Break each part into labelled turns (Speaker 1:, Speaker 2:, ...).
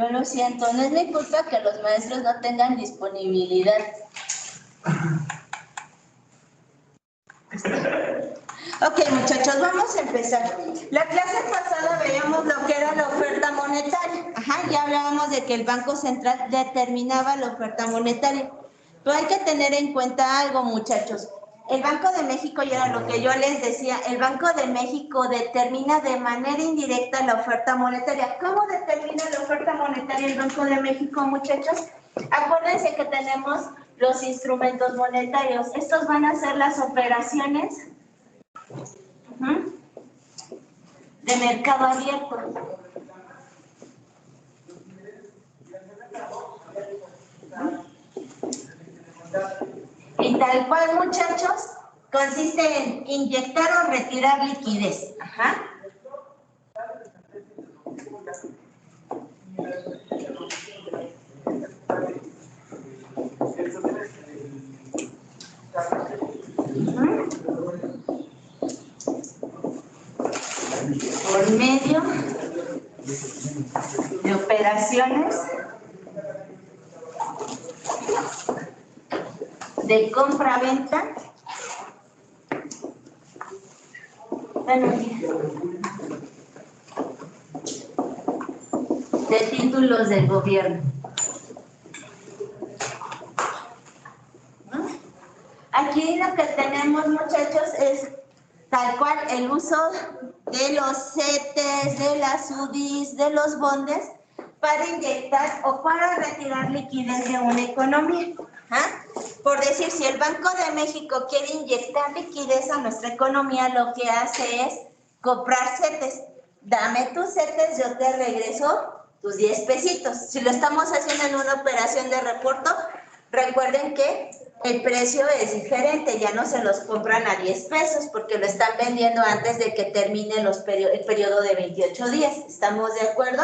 Speaker 1: Yo lo siento, no es mi culpa que los maestros no tengan disponibilidad. Ok, muchachos, vamos a empezar. La clase pasada veíamos lo que era la oferta monetaria. Ajá, ya hablábamos de que el Banco Central determinaba la oferta monetaria. Pero hay que tener en cuenta algo, muchachos. El Banco de México, y era lo que yo les decía, el Banco de México determina de manera indirecta la oferta monetaria. ¿Cómo determina la oferta monetaria el Banco de México, muchachos? Acuérdense que tenemos los instrumentos monetarios. Estos van a ser las operaciones de mercado abierto. Y tal cual, muchachos, consiste en inyectar o retirar liquidez. Ajá. Por medio de operaciones de compra-venta de títulos del gobierno. Aquí lo que tenemos, muchachos, es tal cual el uso de los CETES, de las UDIs, de los bondes para inyectar o para retirar liquidez de una economía. Por decir, si el Banco de México quiere inyectar liquidez a nuestra economía, lo que hace es comprar CETES. Dame tus CETES, yo te regreso tus 10 pesitos. Si lo estamos haciendo en una operación de reporto, recuerden que el precio es diferente, ya no se los compran a 10 pesos porque lo están vendiendo antes de que termine el periodo de 28 días. ¿Estamos de acuerdo?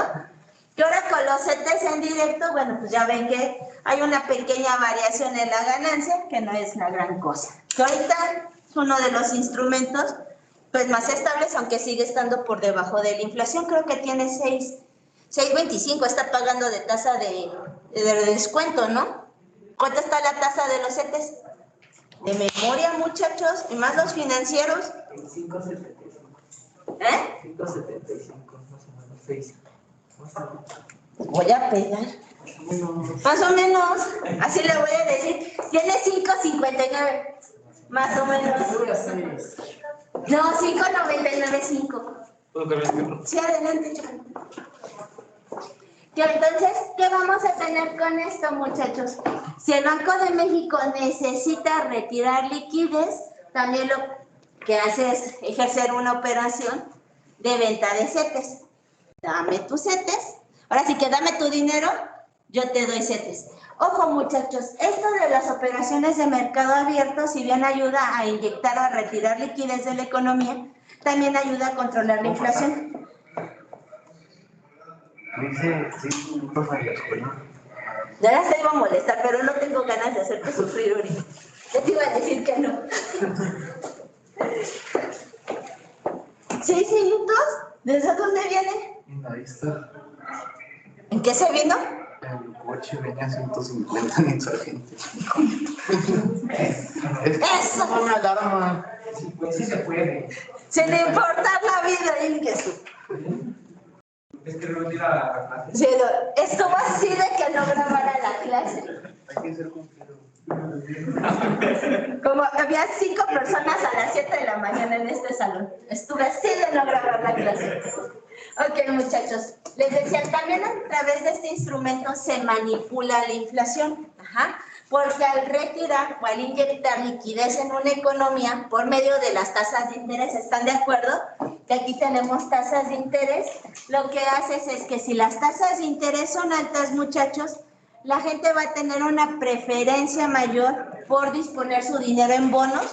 Speaker 1: Y ahora con los CETES en directo, bueno, pues ya ven que hay una pequeña variación en la ganancia, que no es la gran cosa. Que ahorita es uno de los instrumentos pues más estables, aunque sigue estando por debajo de la inflación. Creo que tiene 6.25, está pagando de tasa de descuento, ¿no? ¿Cuánto está la tasa de los CETES? De memoria, muchachos, y más los financieros.
Speaker 2: 5.75.
Speaker 1: ¿Eh?
Speaker 2: 5.75, más o menos, 6.
Speaker 1: Voy a pegar. Más o menos, así le voy a decir. Tiene 5.59, más o menos. No, 5.99.5.
Speaker 2: ¿Puedo cambiar el carro?
Speaker 1: Sí, adelante, chaval. Y entonces, ¿qué vamos a tener con esto, muchachos? Si el Banco de México necesita retirar liquidez, también lo que hace es ejercer una operación de venta de CETES. Dame tus CETES. Ahora sí que dame tu dinero, yo te doy CETES. Ojo, muchachos, esto de las operaciones de mercado abierto, si bien ayuda a inyectar o a retirar liquidez de la economía, también ayuda a controlar la inflación.
Speaker 2: Dice 6 minutos a la escuela.
Speaker 1: Ya las iba a molestar, pero no tengo ganas de hacerte sufrir ahorita. Ya te iba a decir que no. 6 minutos. ¿Desde dónde viene?
Speaker 2: Ahí está.
Speaker 1: ¿En qué se vino?
Speaker 2: El coche venía a 150 en Insurgentes.
Speaker 1: ¡Eso!
Speaker 2: Es una alarma.
Speaker 3: Sí se puede.
Speaker 1: Sin importar la vida, Ingesu.
Speaker 3: Es que no ir a la clase.
Speaker 1: Sí, estuvo así de que no grabara la clase.
Speaker 2: Hay que ser cumplido.
Speaker 1: Como había 5 personas a las 7 de la mañana en este salón. Estuve así de no grabar la clase. Ok, muchachos. Les decía, también a través de este instrumento se manipula la inflación. Ajá. Porque al retirar o al inyectar liquidez en una economía por medio de las tasas de interés, ¿están de acuerdo? Que aquí tenemos tasas de interés. Lo que haces es que si las tasas de interés son altas, muchachos, la gente va a tener una preferencia mayor por disponer su dinero en bonos,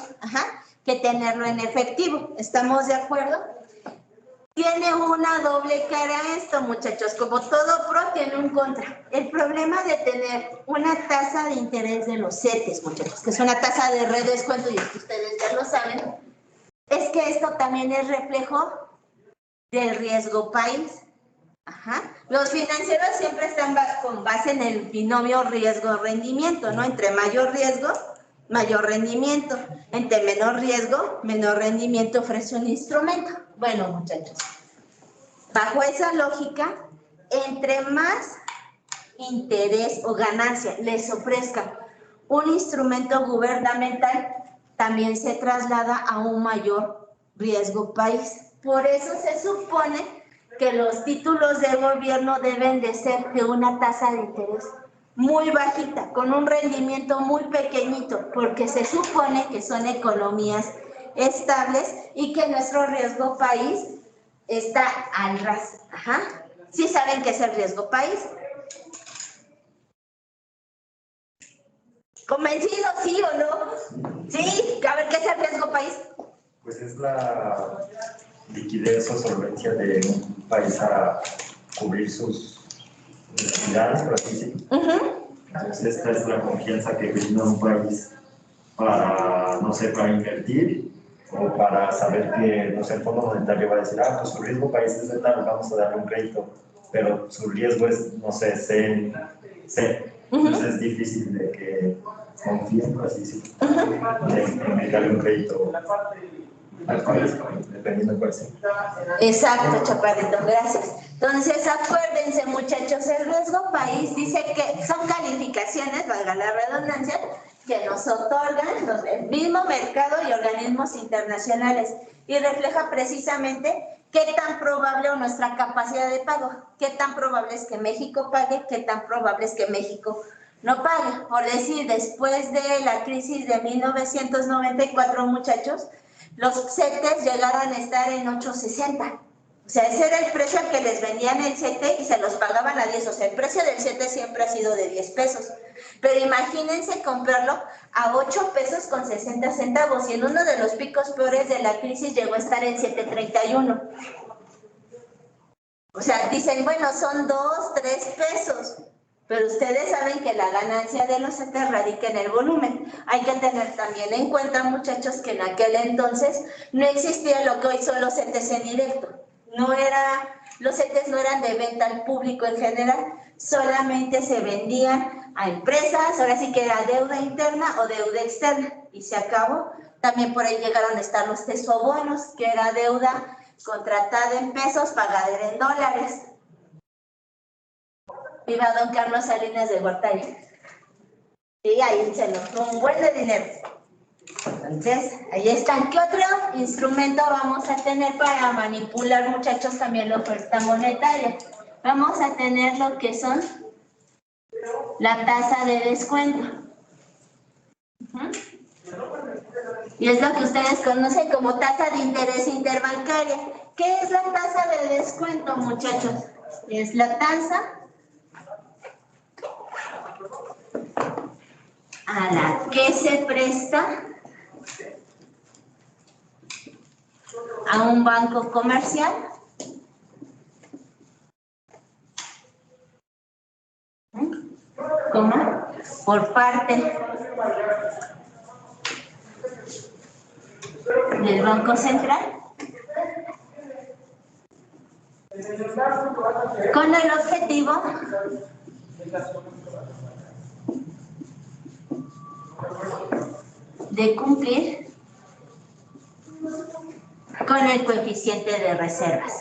Speaker 1: que tenerlo en efectivo. ¿Estamos de acuerdo? Tiene una doble cara esto, muchachos. Como todo pro, tiene un contra. El problema de tener una tasa de interés de los CETES, muchachos, que es una tasa de redescuento, y ustedes ya lo saben, es que esto también es reflejo del riesgo país. Ajá. Los financieros siempre están con base en el binomio riesgo-rendimiento, ¿no? Entre mayor riesgo, mayor rendimiento. Entre menor riesgo, menor rendimiento ofrece un instrumento. Bueno, muchachos, bajo esa lógica, entre más interés o ganancia les ofrezca un instrumento gubernamental, también se traslada a un mayor riesgo país. Por eso se supone que los títulos de gobierno deben de ser de una tasa de interés muy bajita, con un rendimiento muy pequeñito, porque se supone que son economías estables y que nuestro riesgo país está al ras. Ajá. ¿Sí saben qué es el riesgo país? ¿Convencidos, sí o no? Sí, a ver, ¿qué es el riesgo país?
Speaker 4: Pues es la liquidez o solvencia de un país a cubrir sus necesidades, por así decirlo. Entonces, esta es la confianza que brinda un país para, no sé, para invertir o para saber que, no sé, el Fondo Monetario va a decir, pues su riesgo país es de tal, vamos a darle un crédito, pero su riesgo es, no sé, C. Entonces es difícil de que confíen, por así decirlo, en darle un crédito al país, dependiendo de cuál sea.
Speaker 1: Exacto, Chaparrito, gracias. Entonces, acuérdense, muchachos, el riesgo país dice que son calificaciones, valga la redundancia, que nos otorgan el mismo mercado y organismos internacionales y refleja precisamente qué tan probable o nuestra capacidad de pago, qué tan probable es que México pague, qué tan probable es que México no pague. Por decir, después de la crisis de 1994, muchachos, los CETES llegaron a estar en 8.60. O sea, ese era el precio al que les vendían el CETE y se los pagaban a 10. O sea, el precio del CETE siempre ha sido de 10 pesos. Pero imagínense comprarlo a 8 pesos con 60 centavos. Y en uno de los picos peores de la crisis llegó a estar en 7.31. O sea, dicen, bueno, son 2, 3 pesos. Pero ustedes saben que la ganancia de los CETES radica en el volumen. Hay que tener también en cuenta, muchachos, que en aquel entonces no existía lo que hoy son los CETES en directo. Los CETES no eran de venta al público en general, solamente se vendían a empresas, ahora sí que era deuda interna o deuda externa, y se acabó. También por ahí llegaron a estar los tesobonos, que era deuda contratada en pesos, pagada en dólares. Viva don Carlos Salinas de Gortari. Sí, ahí se nos fue un buen de dinero. Entonces, ahí están. ¿Qué otro instrumento vamos a tener para manipular, muchachos, también la oferta monetaria? Vamos a tener lo que son la tasa de descuento. Y es lo que ustedes conocen como tasa de interés interbancaria. ¿Qué es la tasa de descuento, muchachos? Es la tasa a la que se presta a un banco comercial por parte del Banco Central con el objetivo de cumplir con el coeficiente de reservas.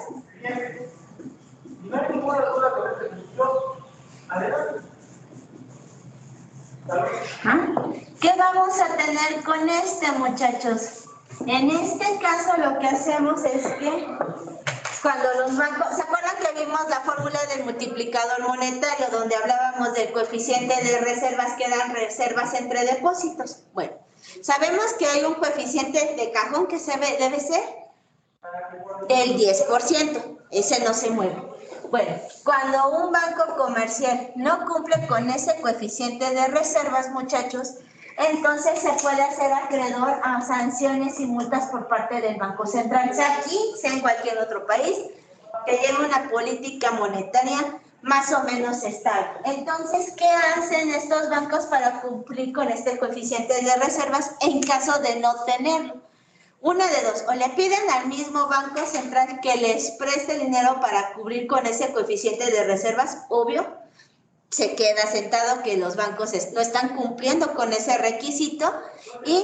Speaker 1: ¿Qué vamos a tener con este, muchachos? En este caso lo que hacemos es que cuando los bancos, ¿se acuerdan que vimos la fórmula del multiplicador monetario donde hablábamos del coeficiente de reservas que eran reservas entre depósitos? Bueno, sabemos que hay un coeficiente de cajón que debe ser el 10%, ese no se mueve. Bueno, cuando un banco comercial no cumple con ese coeficiente de reservas, muchachos, entonces se puede hacer acreedor a sanciones y multas por parte del Banco Central, sea aquí, sea en cualquier otro país, que lleve una política monetaria más o menos estable. Entonces, ¿qué hacen estos bancos para cumplir con este coeficiente de reservas en caso de no tenerlo? Una de dos, o le piden al mismo Banco Central que les preste dinero para cubrir con ese coeficiente de reservas, obvio, se queda sentado que los bancos no están cumpliendo con ese requisito y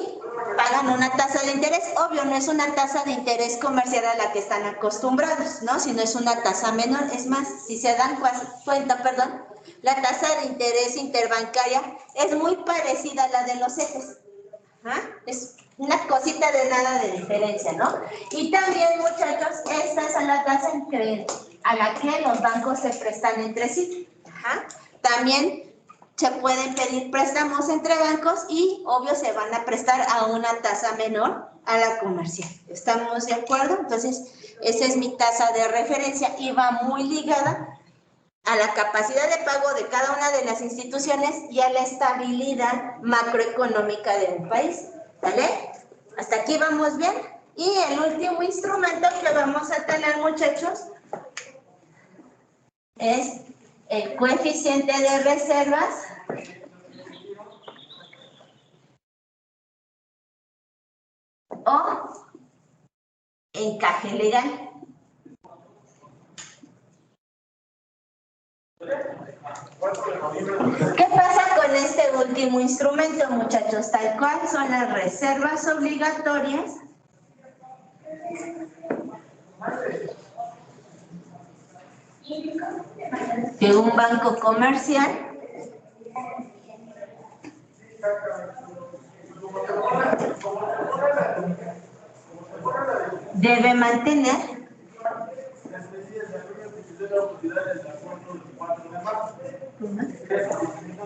Speaker 1: pagan una tasa de interés. Obvio, no es una tasa de interés comercial a la que están acostumbrados, ¿no? Sino es una tasa menor. Es más, si se dan cuenta, perdón, la tasa de interés interbancaria es muy parecida a la de los CETES. ¿Ah? Es una cosita de nada de diferencia, ¿no? Y también, muchachos, esta es la tasa a la que los bancos se prestan entre sí. Ajá. También se pueden pedir préstamos entre bancos y, obvio, se van a prestar a una tasa menor a la comercial. ¿Estamos de acuerdo? Entonces, esa es mi tasa de referencia y va muy ligada a la capacidad de pago de cada una de las instituciones y a la estabilidad macroeconómica de un país. ¿Vale? Hasta aquí vamos bien. Y el último instrumento que vamos a tener, muchachos, es el coeficiente de reservas o encaje legal. ¿Qué pasa con este último instrumento, muchachos? Tal cual son las reservas obligatorias de un banco comercial debe mantener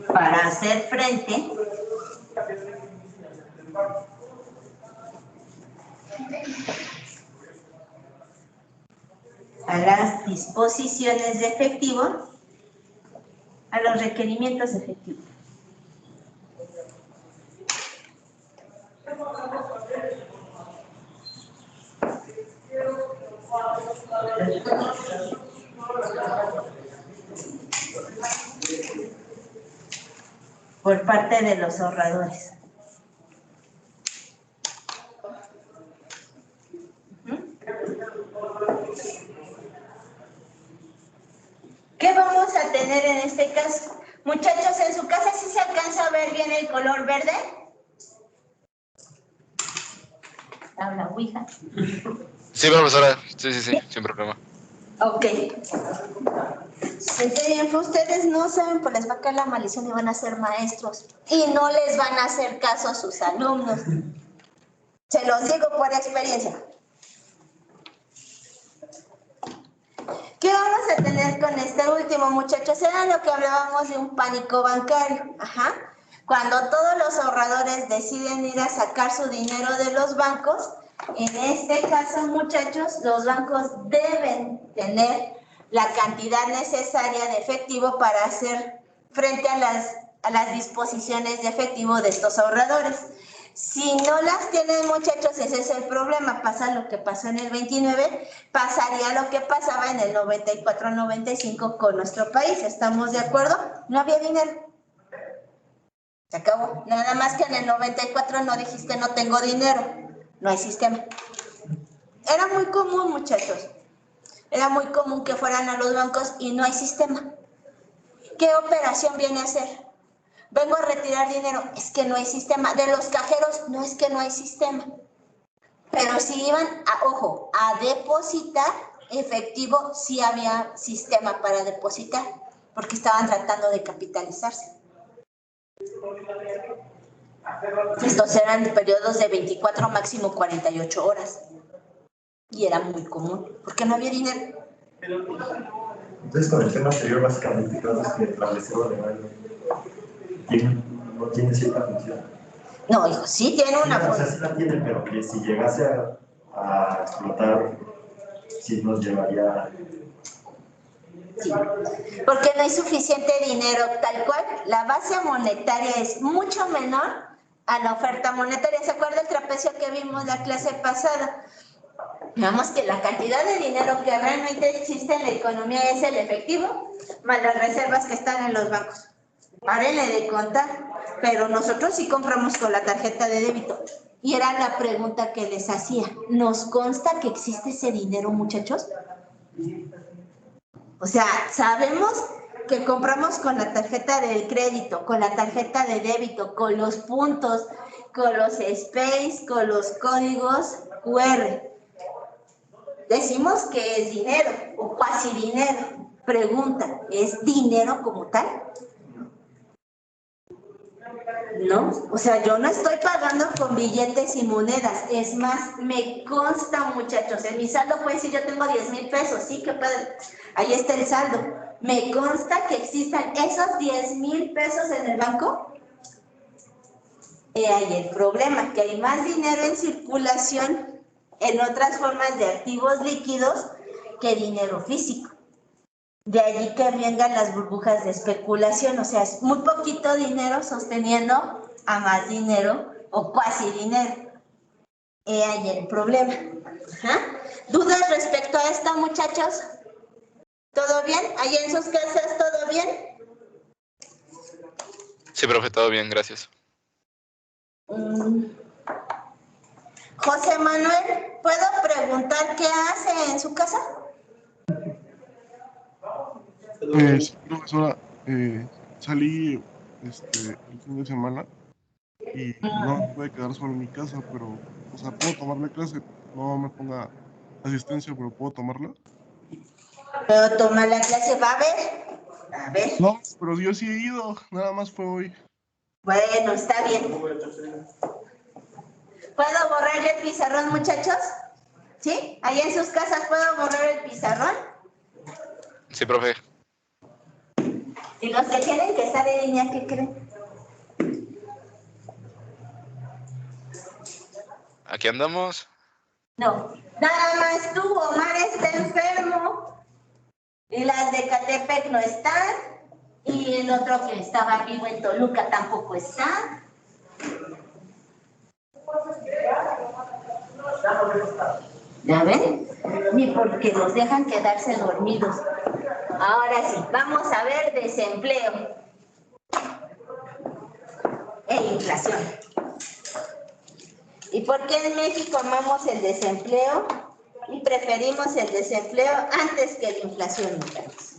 Speaker 1: para hacer frente a las disposiciones de efectivo, a los requerimientos de efectivo. Por parte de los ahorradores. ¿Qué vamos a tener en este caso? Muchachos, ¿en su casa sí se alcanza a ver bien el color verde? ¿Habla Ouija?
Speaker 5: Sí, profesora. Sí, sin problema.
Speaker 1: Ok. Ustedes no saben, pues les va a caer la maldición y van a ser maestros. Y no les van a hacer caso a sus alumnos. Se los digo por experiencia. ¿Qué vamos a tener con este último, muchachos? Era lo que hablábamos de un pánico bancario. Ajá. Cuando todos los ahorradores deciden ir a sacar su dinero de los bancos, en este caso, muchachos, los bancos deben tener la cantidad necesaria de efectivo para hacer frente a las disposiciones de efectivo de estos ahorradores. Si no las tienen, muchachos, ese es el problema. Pasa lo que pasó en el 29, pasaría lo que pasaba en el 94-95 con nuestro país. ¿Estamos de acuerdo? No había dinero. Se acabó. Nada más que en el 94 no dijiste no tengo dinero. No hay sistema. Era muy común, muchachos. Era muy común que fueran a los bancos y no hay sistema. ¿Qué operación viene a hacer? Vengo a retirar dinero. Es que no hay sistema. De los cajeros, no es que no hay sistema. Pero si iban, a depositar efectivo, sí había sistema para depositar, porque estaban tratando de capitalizarse. Estos eran periodos de 24, máximo 48 horas. Y era muy común, porque no había dinero.
Speaker 4: Entonces, con el tema anterior, básicamente, creo que la reserva legal no tiene cierta función.
Speaker 1: No, hijo, sí tiene una función.
Speaker 4: O sea, sí la tiene, pero que si llegase a explotar, sí nos llevaría...
Speaker 1: Sí, porque no hay suficiente dinero, tal cual. La base monetaria es mucho menor a la oferta monetaria. ¿Se acuerda el trapecio que vimos la clase pasada? Digamos que la cantidad de dinero que realmente existe en la economía es el efectivo, más las reservas que están en los bancos. Párenle de contar, pero nosotros sí compramos con la tarjeta de débito. Y era la pregunta que les hacía. ¿Nos consta que existe ese dinero, muchachos? O sea, sabemos que compramos con la tarjeta de crédito, con la tarjeta de débito, con los puntos, con los space, con los códigos QR. Decimos que es dinero o cuasi dinero. Pregunta, ¿es dinero como tal? No, o sea, yo no estoy pagando con billetes y monedas. Es más, me consta, muchachos, en mi saldo puede decir yo tengo 10,000 pesos, sí, que padre. Ahí está el saldo. Me consta que existan esos 10,000 pesos en el banco. Y hay el problema, que hay más dinero en circulación en otras formas de activos líquidos que dinero físico. De allí que vengan las burbujas de especulación, o sea, es muy poquito dinero sosteniendo a más dinero o cuasi dinero. Ahí el problema. ¿Ah? ¿Dudas respecto a esto, muchachos? ¿Todo bien? ¿Ahí en sus casas todo bien?
Speaker 5: Sí, profe, todo bien, gracias.
Speaker 1: José Manuel, ¿puedo preguntar qué hace en su casa?
Speaker 6: Sí, profesora, salí el fin de semana y no me pude quedar solo en mi casa, pero, o sea, puedo tomar la clase, no me ponga asistencia, pero puedo tomarla.
Speaker 1: ¿Puedo tomar la clase? ¿Va a ver? A ver.
Speaker 6: No, pero yo sí he ido, nada más fue hoy.
Speaker 1: Bueno, está bien. ¿Puedo borrar el pizarrón, muchachos? ¿Sí? ¿Ahí en sus casas puedo borrar el pizarrón?
Speaker 5: Sí, profe.
Speaker 1: Y los que tienen que estar en línea, ¿qué creen?
Speaker 5: Aquí andamos.
Speaker 1: No, nada más tú, Omar está enfermo. Y las de Catepec no están. Y el otro que estaba vivo en Toluca tampoco está. ¿Ya ven? Ni porque los dejan quedarse dormidos. Ahora sí, vamos a ver desempleo e inflación. ¿Y por qué en México amamos el desempleo y preferimos el desempleo antes que la inflación, muchachos?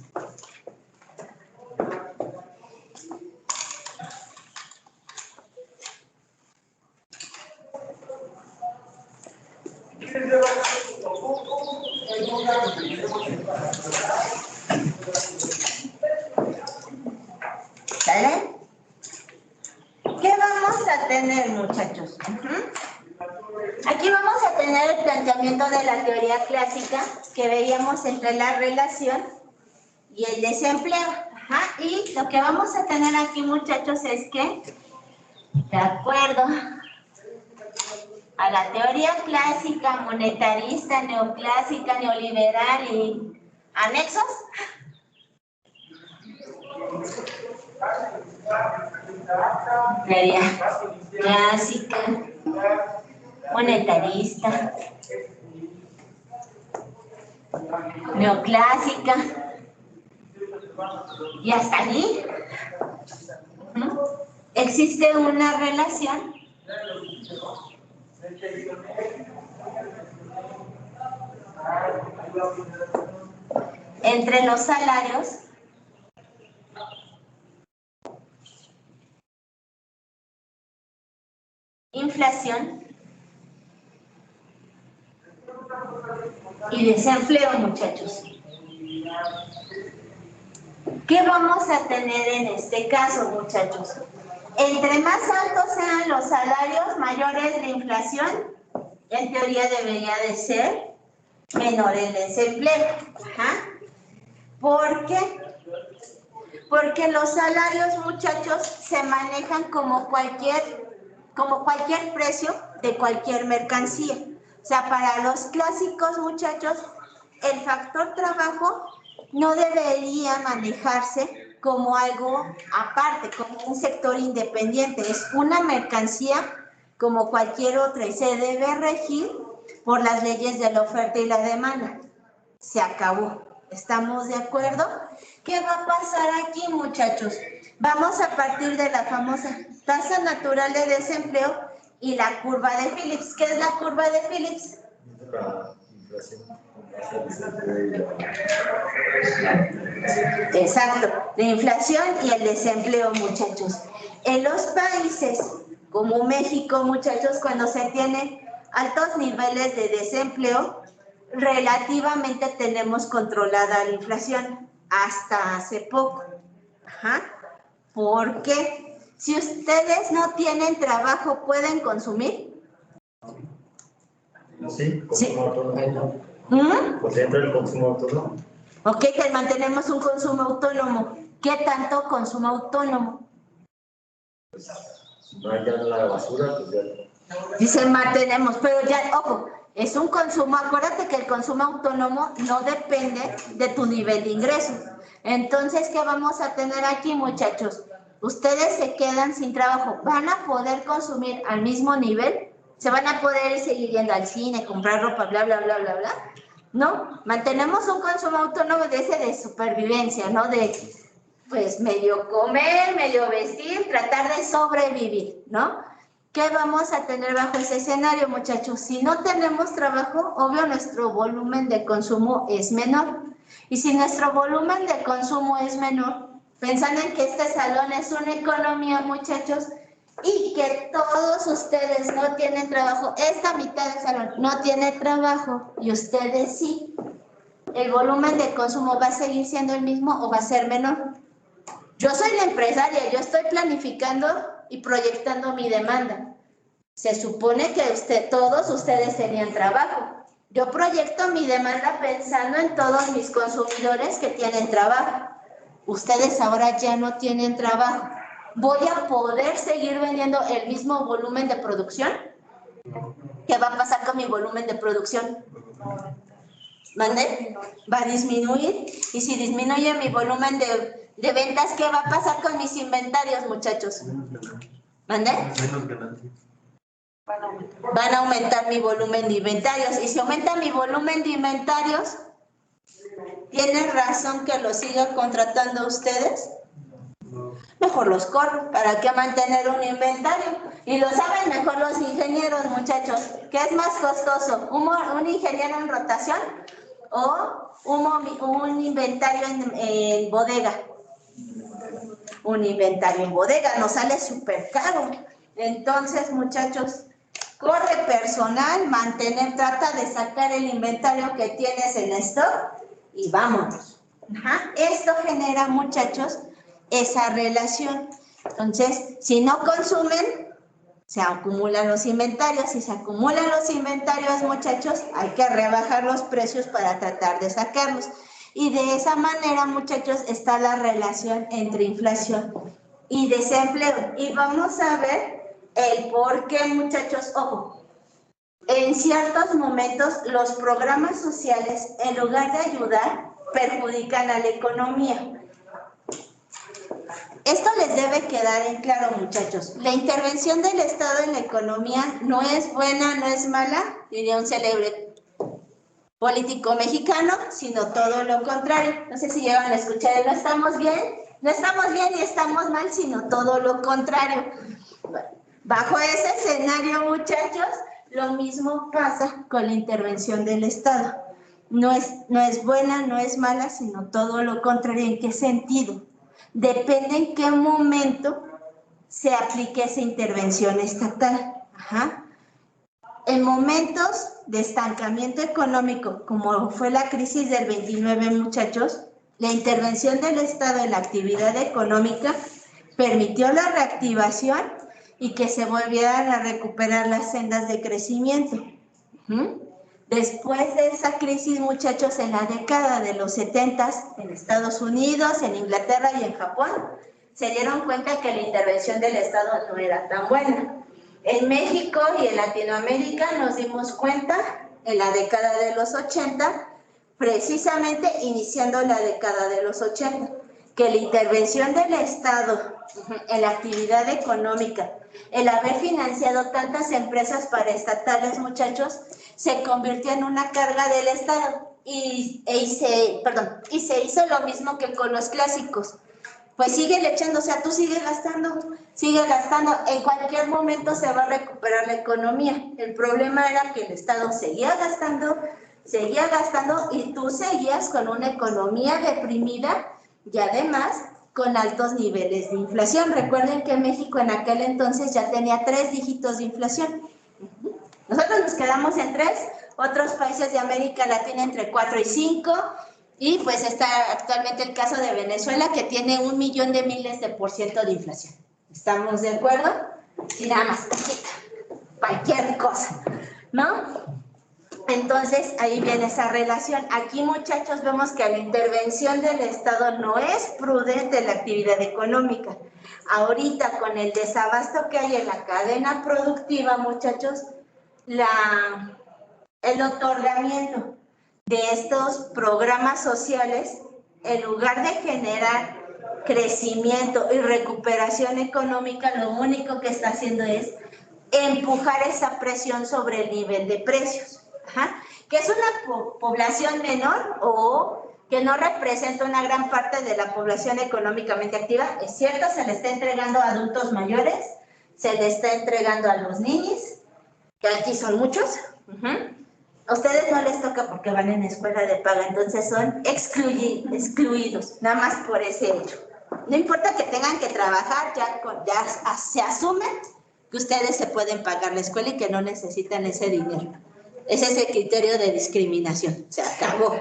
Speaker 1: ¿Sale? ¿Qué vamos a tener, muchachos? Aquí vamos a tener el planteamiento de la teoría clásica que veíamos entre la relación y el desempleo. Ajá. Y lo que vamos a tener aquí, muchachos, es que, de acuerdo a la teoría clásica, monetarista, neoclásica, neoliberal y anexos, teoría clásica, monetarista, neoclásica, y hasta allí existe una relación entre los salarios inflación y desempleo, muchachos. ¿Qué vamos a tener en este caso, muchachos? Entre más altos sean los salarios, mayores la inflación, en teoría debería de ser menor el desempleo. Ajá. ¿Por qué? Porque los salarios, muchachos, se manejan como cualquier precio de cualquier mercancía. O sea, para los clásicos, muchachos, el factor trabajo no debería manejarse como algo aparte, como un sector independiente. Es una mercancía como cualquier otra y se debe regir por las leyes de la oferta y la demanda. Se acabó. ¿Estamos de acuerdo? ¿Qué va a pasar aquí, muchachos? Vamos a partir de la famosa tasa natural de desempleo, y la curva de Phillips. ¿Qué es la curva de Phillips?
Speaker 4: La inflación con base al desempleo y
Speaker 1: Exacto, la inflación y el desempleo, muchachos. En los países como México, muchachos, cuando se tienen altos niveles de desempleo, relativamente tenemos controlada la inflación hasta hace poco. Ajá. ¿Por qué? Si ustedes no tienen trabajo, ¿pueden consumir?
Speaker 4: Sí, consumo
Speaker 1: Sí.
Speaker 4: autónomo.
Speaker 1: ¿Mm?
Speaker 4: Pues entra el consumo autónomo.
Speaker 1: Ok, que mantenemos un consumo autónomo. ¿Qué tanto consumo autónomo?
Speaker 4: Pues, si no hay ya la basura, pues ya.
Speaker 1: Dice mantenemos, pero ya, ojo, es un consumo, acuérdate que el consumo autónomo no depende de tu nivel de ingreso. Entonces, ¿qué vamos a tener aquí, muchachos? Ustedes se quedan sin trabajo, ¿van a poder consumir al mismo nivel? ¿Se van a poder seguir yendo al cine, comprar ropa, bla, bla, bla, bla, bla? No, mantenemos un consumo autónomo de ese de supervivencia, ¿no? De, pues, medio comer, medio vestir, tratar de sobrevivir, ¿no? ¿Qué vamos a tener bajo ese escenario, muchachos? Si no tenemos trabajo, obvio nuestro volumen de consumo es menor. Y si nuestro volumen de consumo es menor, pensando en que este salón es una economía, muchachos, y que todos ustedes no tienen trabajo, esta mitad del salón no tiene trabajo y ustedes sí, ¿el volumen de consumo va a seguir siendo el mismo o va a ser menor? Yo soy la empresaria, yo estoy planificando y proyectando mi demanda. Se supone que todos ustedes tenían trabajo. Yo proyecto mi demanda pensando en todos mis consumidores que tienen trabajo. Ustedes ahora ya no tienen trabajo. ¿Voy a poder seguir vendiendo el mismo volumen de producción? ¿Qué va a pasar con mi volumen de producción? ¿Mande? Va a disminuir. Y si disminuye mi volumen de ventas, ¿qué va a pasar con mis inventarios, muchachos? ¿Mande?
Speaker 2: Menos ganancias.
Speaker 1: Van a aumentar mi volumen de inventarios. Y si aumenta mi volumen de inventarios, ¿tienen razón que los siga contratando a ustedes? Mejor los corro. ¿Para qué mantener un inventario? Y lo saben mejor los ingenieros, muchachos. ¿Qué es más costoso? ¿Un ingeniero en rotación o un inventario en bodega? Un inventario en bodega nos sale súper caro. Entonces, muchachos, corre personal, trata de sacar el inventario que tienes en stock y vámonos. Ajá. Esto genera, muchachos, esa relación. Entonces, si no consumen, se acumulan los inventarios. Si se acumulan los inventarios, muchachos, hay que rebajar los precios para tratar de sacarlos. Y de esa manera, muchachos, está la relación entre inflación y desempleo. Y vamos a ver el por qué, muchachos. Ojo, en ciertos momentos los programas sociales, en lugar de ayudar, perjudican a la economía. Esto les debe quedar en claro, muchachos. La intervención del Estado en la economía no es buena, no es mala, diría un célebre político mexicano, sino todo lo contrario. No sé si llegan a escuchar, no estamos bien y estamos mal, sino todo lo contrario. Bueno, bajo ese escenario, muchachos, lo mismo pasa con la intervención del Estado. No es buena, no es mala, sino todo lo contrario. ¿En qué sentido? Depende en qué momento se aplique esa intervención estatal. Ajá. En momentos de estancamiento económico, como fue la crisis del 29, muchachos, la intervención del Estado en la actividad económica permitió la reactivación y que se volvieran a recuperar las sendas de crecimiento. Después de esa crisis, muchachos, en la década de los 70, en Estados Unidos, en Inglaterra y en Japón, se dieron cuenta que la intervención del Estado no era tan buena. En México y en Latinoamérica nos dimos cuenta en la década de los 80, precisamente iniciando la década de los 80, que la intervención del Estado en la actividad económica, el haber financiado tantas empresas paraestatales, muchachos, se convirtió en una carga del Estado y se hizo lo mismo que con los clásicos. pues sigue echando, o sea, tú sigue gastando, en cualquier momento se va a recuperar la economía. El problema era que el Estado seguía gastando y tú seguías con una economía deprimida y además con altos niveles de inflación. Recuerden que México en aquel entonces ya tenía 3 dígitos de inflación. Nosotros nos quedamos en 3, otros países de América Latina entre 4 y 5, y pues está actualmente el caso de Venezuela, que tiene 1 millón de miles de % de inflación. ¿Estamos de acuerdo? Y nada más, cualquier cosa, ¿no? Entonces, ahí viene esa relación. Aquí, muchachos, vemos que la intervención del Estado no es prudente en la actividad económica. Ahorita, con el desabasto que hay en la cadena productiva, muchachos, el otorgamiento de estos programas sociales, en lugar de generar crecimiento y recuperación económica, lo único que está haciendo es empujar esa presión sobre el nivel de precios. Que es una población menor o que no representa una gran parte de la población económicamente activa. Es cierto, se le está entregando a adultos mayores, se le está entregando a los niños, que aquí son muchos. A ustedes no les toca porque van en escuela de paga, entonces son excluidos, nada más por ese hecho. No importa que tengan que trabajar, ya se asume que ustedes se pueden pagar la escuela y que no necesitan ese dinero. Ese es el criterio de discriminación. Se acabó.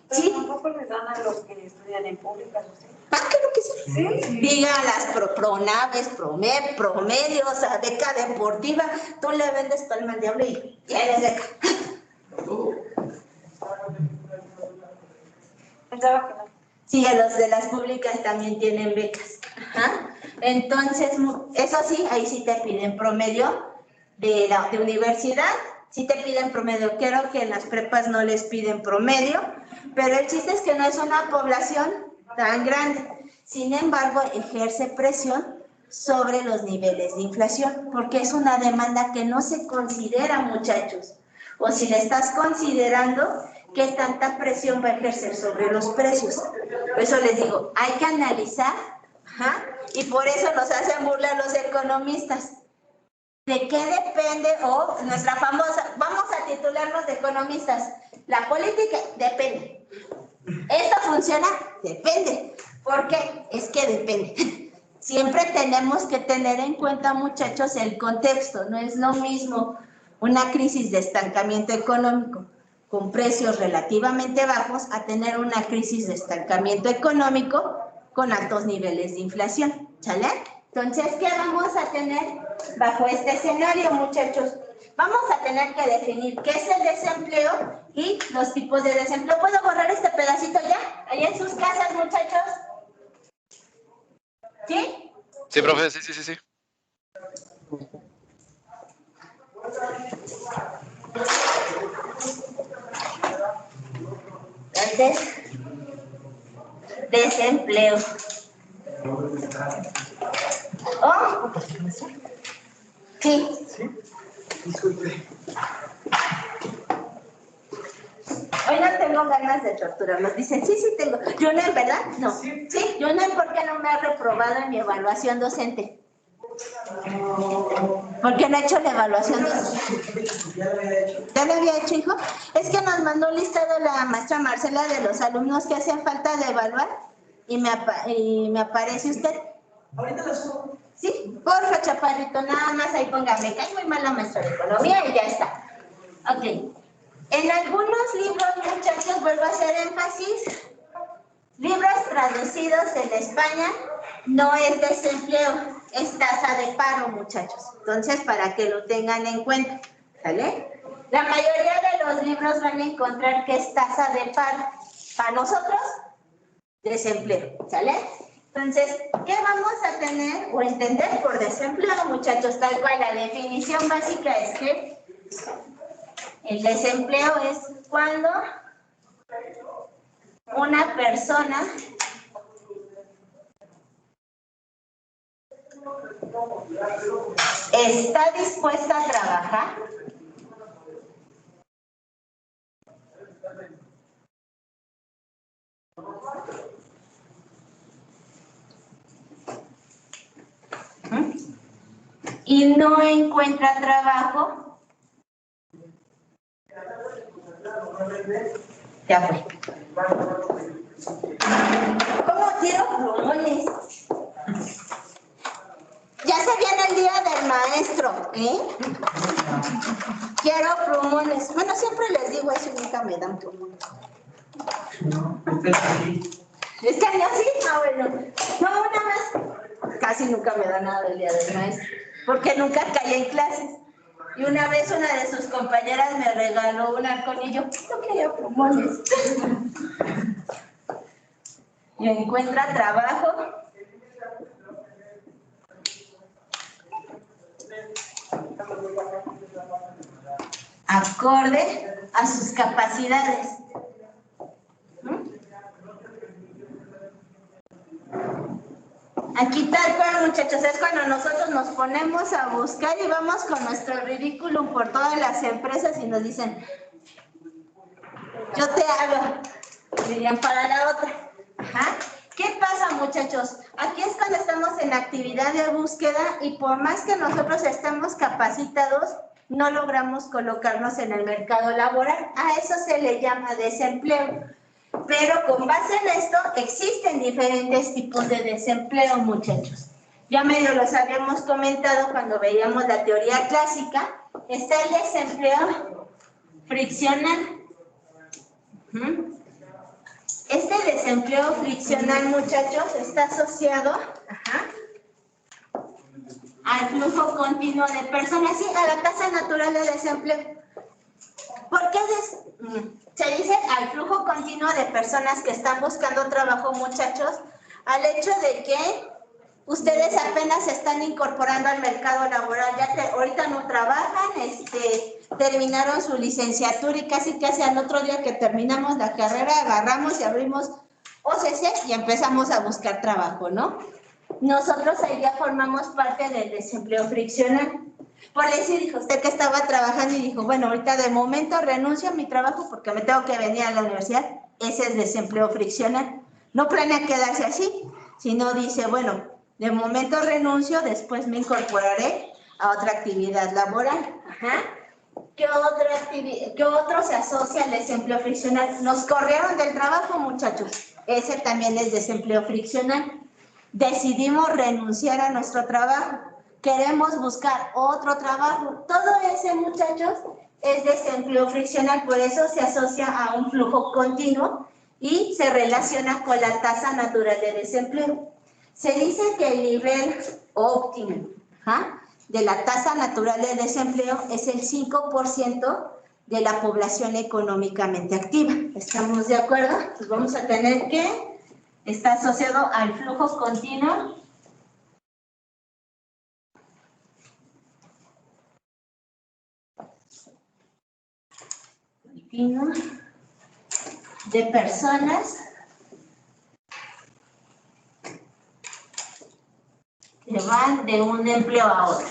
Speaker 7: ¿Sí? ¿Tampoco les dan a los que estudian en públicas?
Speaker 1: Claro que sí. Sí. Diga las pronaves, promedios, a beca deportiva. Tú le vendes palma al diablo y tienes beca.
Speaker 7: Pensaba que no.
Speaker 1: Sí, los de las públicas también tienen becas. Entonces, eso sí, ahí sí te piden promedio de universidad. Sí te piden promedio, creo que en las prepas no les piden promedio, pero el chiste es que no es una población tan grande. Sin embargo, ejerce presión sobre los niveles de inflación, porque es una demanda que no se considera, muchachos. O si le estás considerando, ¿qué tanta presión va a ejercer sobre los precios? Por eso les digo, hay que analizar, y por eso nos hacen burla los economistas. ¿De qué depende? O nuestra famosa, vamos a titularnos de economistas. La política depende. ¿Esto funciona? Depende. ¿Por qué? Es que depende. Siempre tenemos que tener en cuenta, muchachos, el contexto. No es lo mismo una crisis de estancamiento económico con precios relativamente bajos a tener una crisis de estancamiento económico con altos niveles de inflación. ¿Sale? Entonces, ¿qué vamos a tener bajo este escenario, muchachos? Vamos a tener que definir qué es el desempleo y los tipos de desempleo. ¿Puedo borrar este pedacito ya? Ahí en sus casas, muchachos. ¿Sí?
Speaker 5: Sí, profe, sí.
Speaker 1: Entonces, desempleo. ¿Oh? Sí.
Speaker 2: Disculpe.
Speaker 1: Hoy no tengo ganas de torturarlos. Dicen, sí tengo. Yunel, ¿verdad? No. Sí, Yunel, ¿por qué no me ha reprobado en mi evaluación docente? ¿Por qué no ha hecho la evaluación docente? ¿Ya lo había hecho, hijo? Es que nos mandó un listado la maestra Marcela de los alumnos que hacen falta de evaluar y me aparece usted.
Speaker 7: Ahorita lo subo.
Speaker 1: Sí, porfa, chaparrito, nada más ahí póngame. Cae muy mal la maestra de economía y ya está. Ok. En algunos libros, muchachos, vuelvo a hacer énfasis, libros traducidos en España, no es desempleo, es tasa de paro, muchachos. Entonces, para que lo tengan en cuenta, ¿sale? La mayoría de los libros van a encontrar que es tasa de paro. Para nosotros, desempleo, ¿sale? Entonces, ¿qué vamos a tener o entender por desempleo, muchachos? Tal cual, la definición básica es que el desempleo es cuando una persona está dispuesta a trabajar y no encuentra trabajo, ya fue. ¿Cómo quiero plumones? Ya se viene el día del maestro, ¿eh? Quiero plumones. Bueno, siempre les digo eso y nunca me dan plumones. ¿Este año sí? Ah, bueno. No, una vez. Casi nunca me da nada el día del maestro, porque nunca caí en clases. Y una vez una de sus compañeras me regaló un halcón y yo, no quería plumones. Y encuentra trabajo. Acorde a sus capacidades. Aquí tal cual, muchachos, es cuando nosotros nos ponemos a buscar y vamos con nuestro ridículum por todas las empresas y nos dicen, yo te hago, dirían para la otra. Ajá. ¿Qué pasa, muchachos? Aquí es cuando estamos en actividad de búsqueda y por más que nosotros estemos capacitados, no logramos colocarnos en el mercado laboral. A eso se le llama desempleo. Pero con base en esto, existen diferentes tipos de desempleo, muchachos. Ya medio los habíamos comentado cuando veíamos la teoría clásica. Está el desempleo friccional. Este desempleo friccional, muchachos, está asociado al flujo continuo de personas, sí, a la tasa natural de desempleo. ¿Por qué se dice al flujo continuo de personas que están buscando trabajo, muchachos? Al hecho de que ustedes apenas se están incorporando al mercado laboral, ya que ahorita no trabajan, terminaron su licenciatura y casi al otro día que terminamos la carrera agarramos y abrimos OCC y empezamos a buscar trabajo, ¿no? Nosotros ahí ya formamos parte del desempleo friccional. Por decir, dijo usted que estaba trabajando y dijo, bueno, ahorita de momento renuncio a mi trabajo porque me tengo que venir a la universidad. Ese es desempleo friccional. No planea quedarse así, sino dice, bueno, de momento renuncio, después me incorporaré a otra actividad laboral. Ajá. ¿Qué otro se asocia al desempleo friccional? Nos corrieron del trabajo, muchachos. Ese también es desempleo friccional. Decidimos renunciar a nuestro trabajo. Queremos buscar otro trabajo. Todo ese, muchachos, es desempleo friccional. Por eso se asocia a un flujo continuo y se relaciona con la tasa natural de desempleo. Se dice que el nivel óptimo de la tasa natural de desempleo es el 5% de la población económicamente activa. ¿Estamos de acuerdo? Pues vamos a tener que está asociado al flujo continuo de personas que van de un empleo a otro.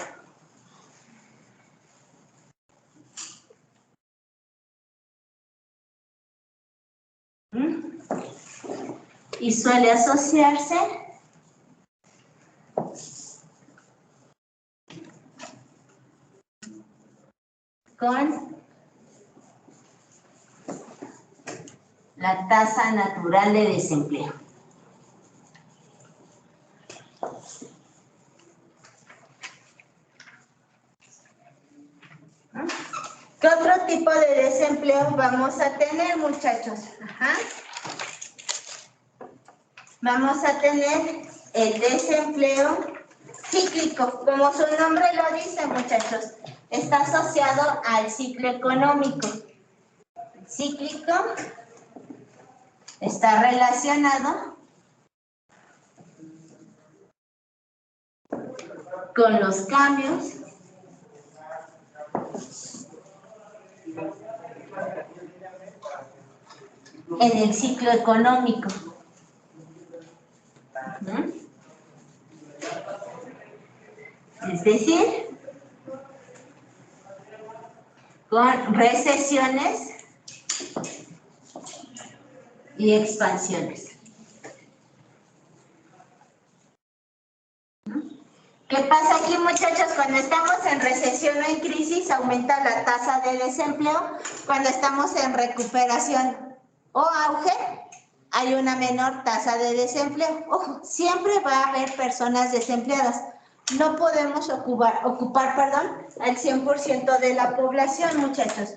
Speaker 1: Y suele asociarse con la tasa natural de desempleo. ¿Qué otro tipo de desempleo vamos a tener, muchachos? Vamos a tener el desempleo cíclico. Como su nombre lo dice, muchachos, está asociado al ciclo económico. El cíclico está relacionado con los cambios en el ciclo económico. Es decir, con recesiones y expansiones. ¿Qué pasa aquí, muchachos? Cuando estamos en recesión o en crisis, aumenta la tasa de desempleo. Cuando estamos en recuperación o auge, hay una menor tasa de desempleo. Ojo, siempre va a haber personas desempleadas. No podemos ocupar al 100% de la población, muchachos.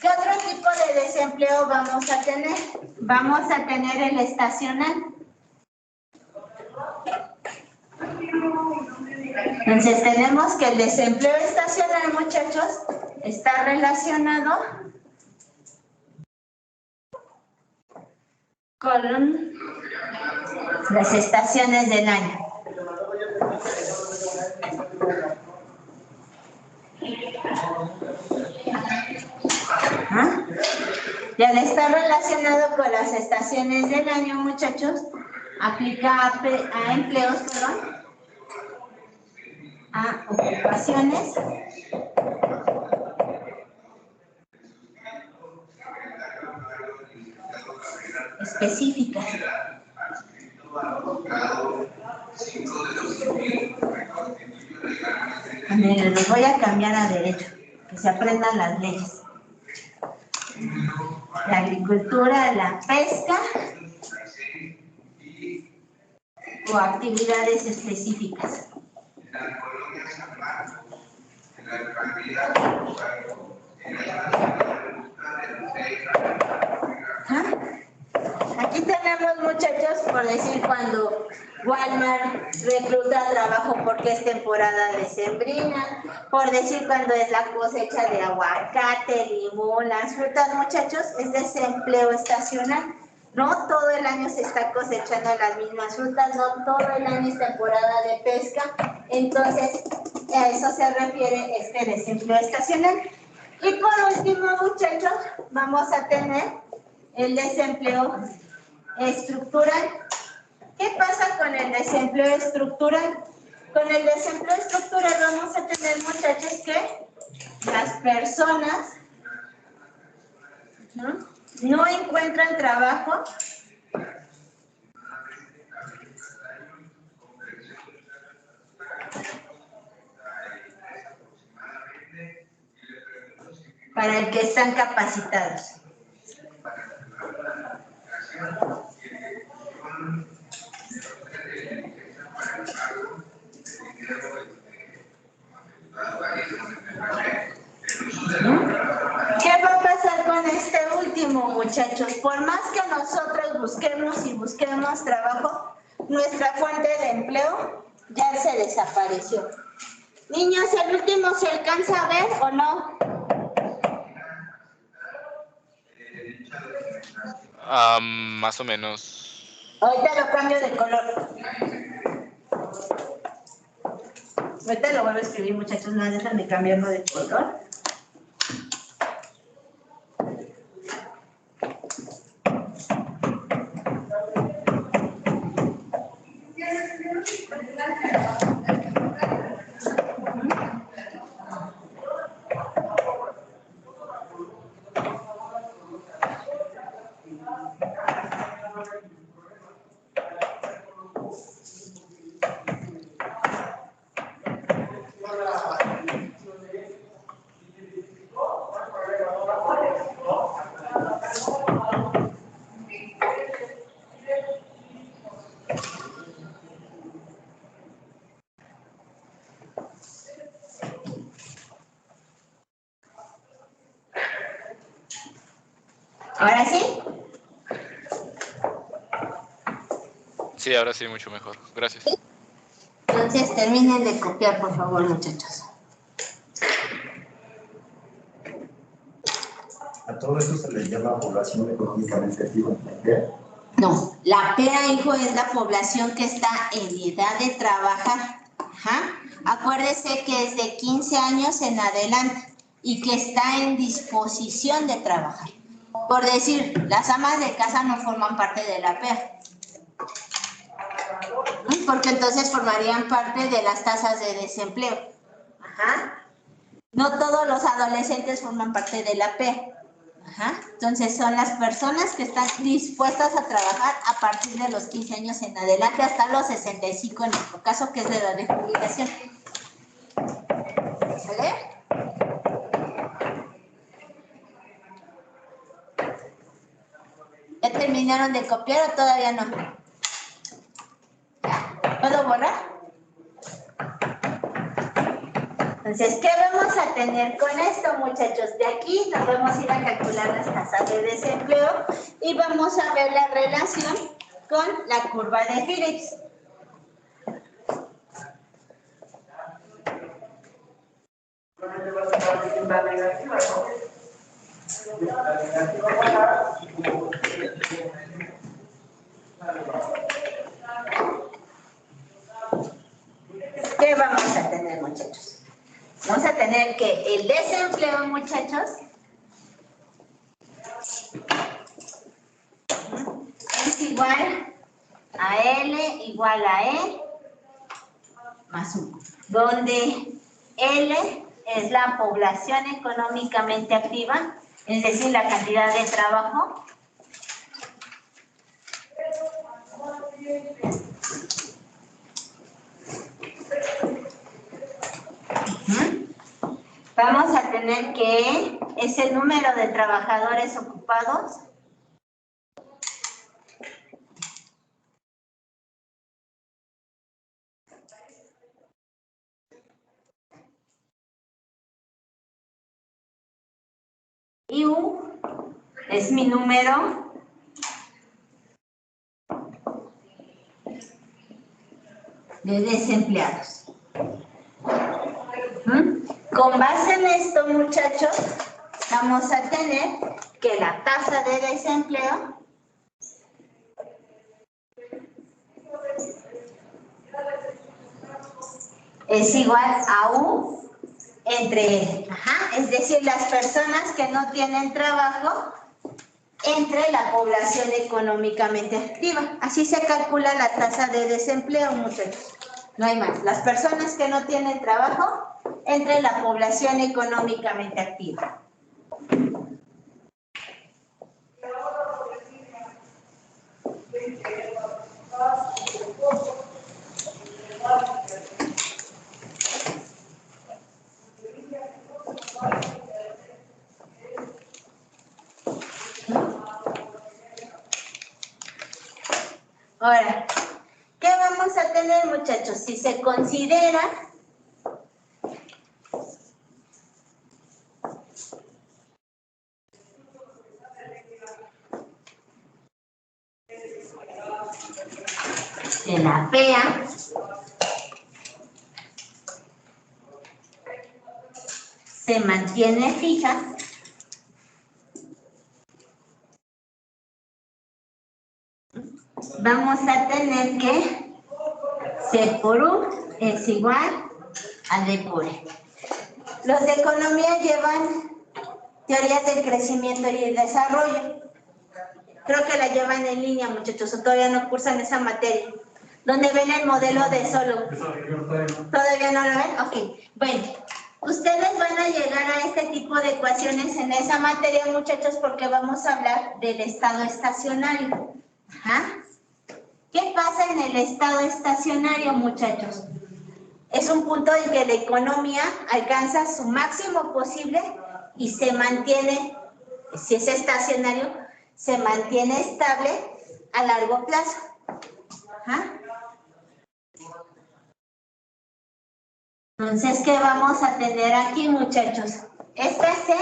Speaker 1: ¿Qué otro tipo de desempleo vamos a tener? Vamos a tener el estacional. Entonces tenemos que el desempleo estacional, muchachos, está relacionado con las estaciones del año. ¿Ah? Y al estar relacionado con las estaciones del año, muchachos, aplica a empleos, a ocupaciones específicas. Miren, los voy a cambiar a derecho, que se aprendan las leyes. La agricultura, la pesca o actividades específicas. ¿Ah? Aquí tenemos, muchachos, por decir, cuando Walmart recluta trabajo porque es temporada decembrina, por decir cuando es la cosecha de aguacate, limón, las frutas, muchachos, es desempleo estacional. No todo el año se está cosechando las mismas frutas, no todo el año es temporada de pesca, entonces a eso se refiere este desempleo estacional. Y por último, muchachos, vamos a tener el desempleo estructural. ¿Qué pasa con el desempleo estructural? Con el desempleo estructural vamos a tener, muchachos, que las personas no encuentran trabajo para el que están capacitados. ¿Qué va a pasar con este último, muchachos? Por más que nosotros busquemos y busquemos trabajo, nuestra fuente de empleo ya se desapareció. Niños, ¿el último se alcanza a ver o no?
Speaker 5: Más o menos.
Speaker 1: Ahorita lo cambio de color. Ahorita lo vuelvo a escribir, muchachos, no déjame cambiarlo de color. ¿Ahora sí?
Speaker 5: Sí, ahora sí, mucho mejor. Gracias.
Speaker 1: Entonces terminen de copiar, por favor, muchachos.
Speaker 4: ¿A todo esto se le llama población económicamente activa?
Speaker 1: No, la PEA, hijo, es la población que está en edad de trabajar. Ajá. Acuérdese que es de 15 años en adelante y que está en disposición de trabajar. Por decir, las amas de casa no forman parte de la PEA. Porque entonces formarían parte de las tasas de desempleo. Ajá. No todos los adolescentes forman parte de la PEA. Ajá. Entonces son las personas que están dispuestas a trabajar a partir de los 15 años en adelante hasta los 65 en nuestro caso, que es la edad de jubilación. ¿Sale? ¿Ya terminaron de copiar o todavía no? ¿Puedo borrar? Entonces, ¿qué vamos a tener con esto, muchachos? De aquí nos vamos a ir a calcular las tasas de desempleo y vamos a ver la relación con la curva de Phillips. ¿Qué vamos a tener, muchachos? Vamos a tener que el desempleo, muchachos, es igual a L igual a E más 1, donde L es la población económicamente activa, es decir, la cantidad de trabajo. Vamos a tener que es el número de trabajadores ocupados. Y U es mi número de desempleados. Con base en esto, muchachos, vamos a tener que la tasa de desempleo es igual a U entre L. Es decir, las personas que no tienen trabajo entre la población económicamente activa. Así se calcula la tasa de desempleo, muchachos. No hay más. Las personas que no tienen trabajo entre la población económicamente activa. Ahora, ¿qué vamos a tener, muchachos? Si se considera que la PEA se mantiene fija, vamos a tener que C por U es igual a D por E. Los de economía llevan teorías del crecimiento y el desarrollo. Creo que la llevan en línea, muchachos, o todavía no cursan esa materia. Donde ven el modelo de solo. ¿Todavía no lo ven? Ok. Bueno, ustedes van a llegar a este tipo de ecuaciones en esa materia, muchachos, porque vamos a hablar del estado estacionario. ¿Qué pasa en el estado estacionario, muchachos? Es un punto en que la economía alcanza su máximo posible y se mantiene, si es estacionario, se mantiene estable a largo plazo. Entonces, ¿qué vamos a tener aquí, muchachos? Esta C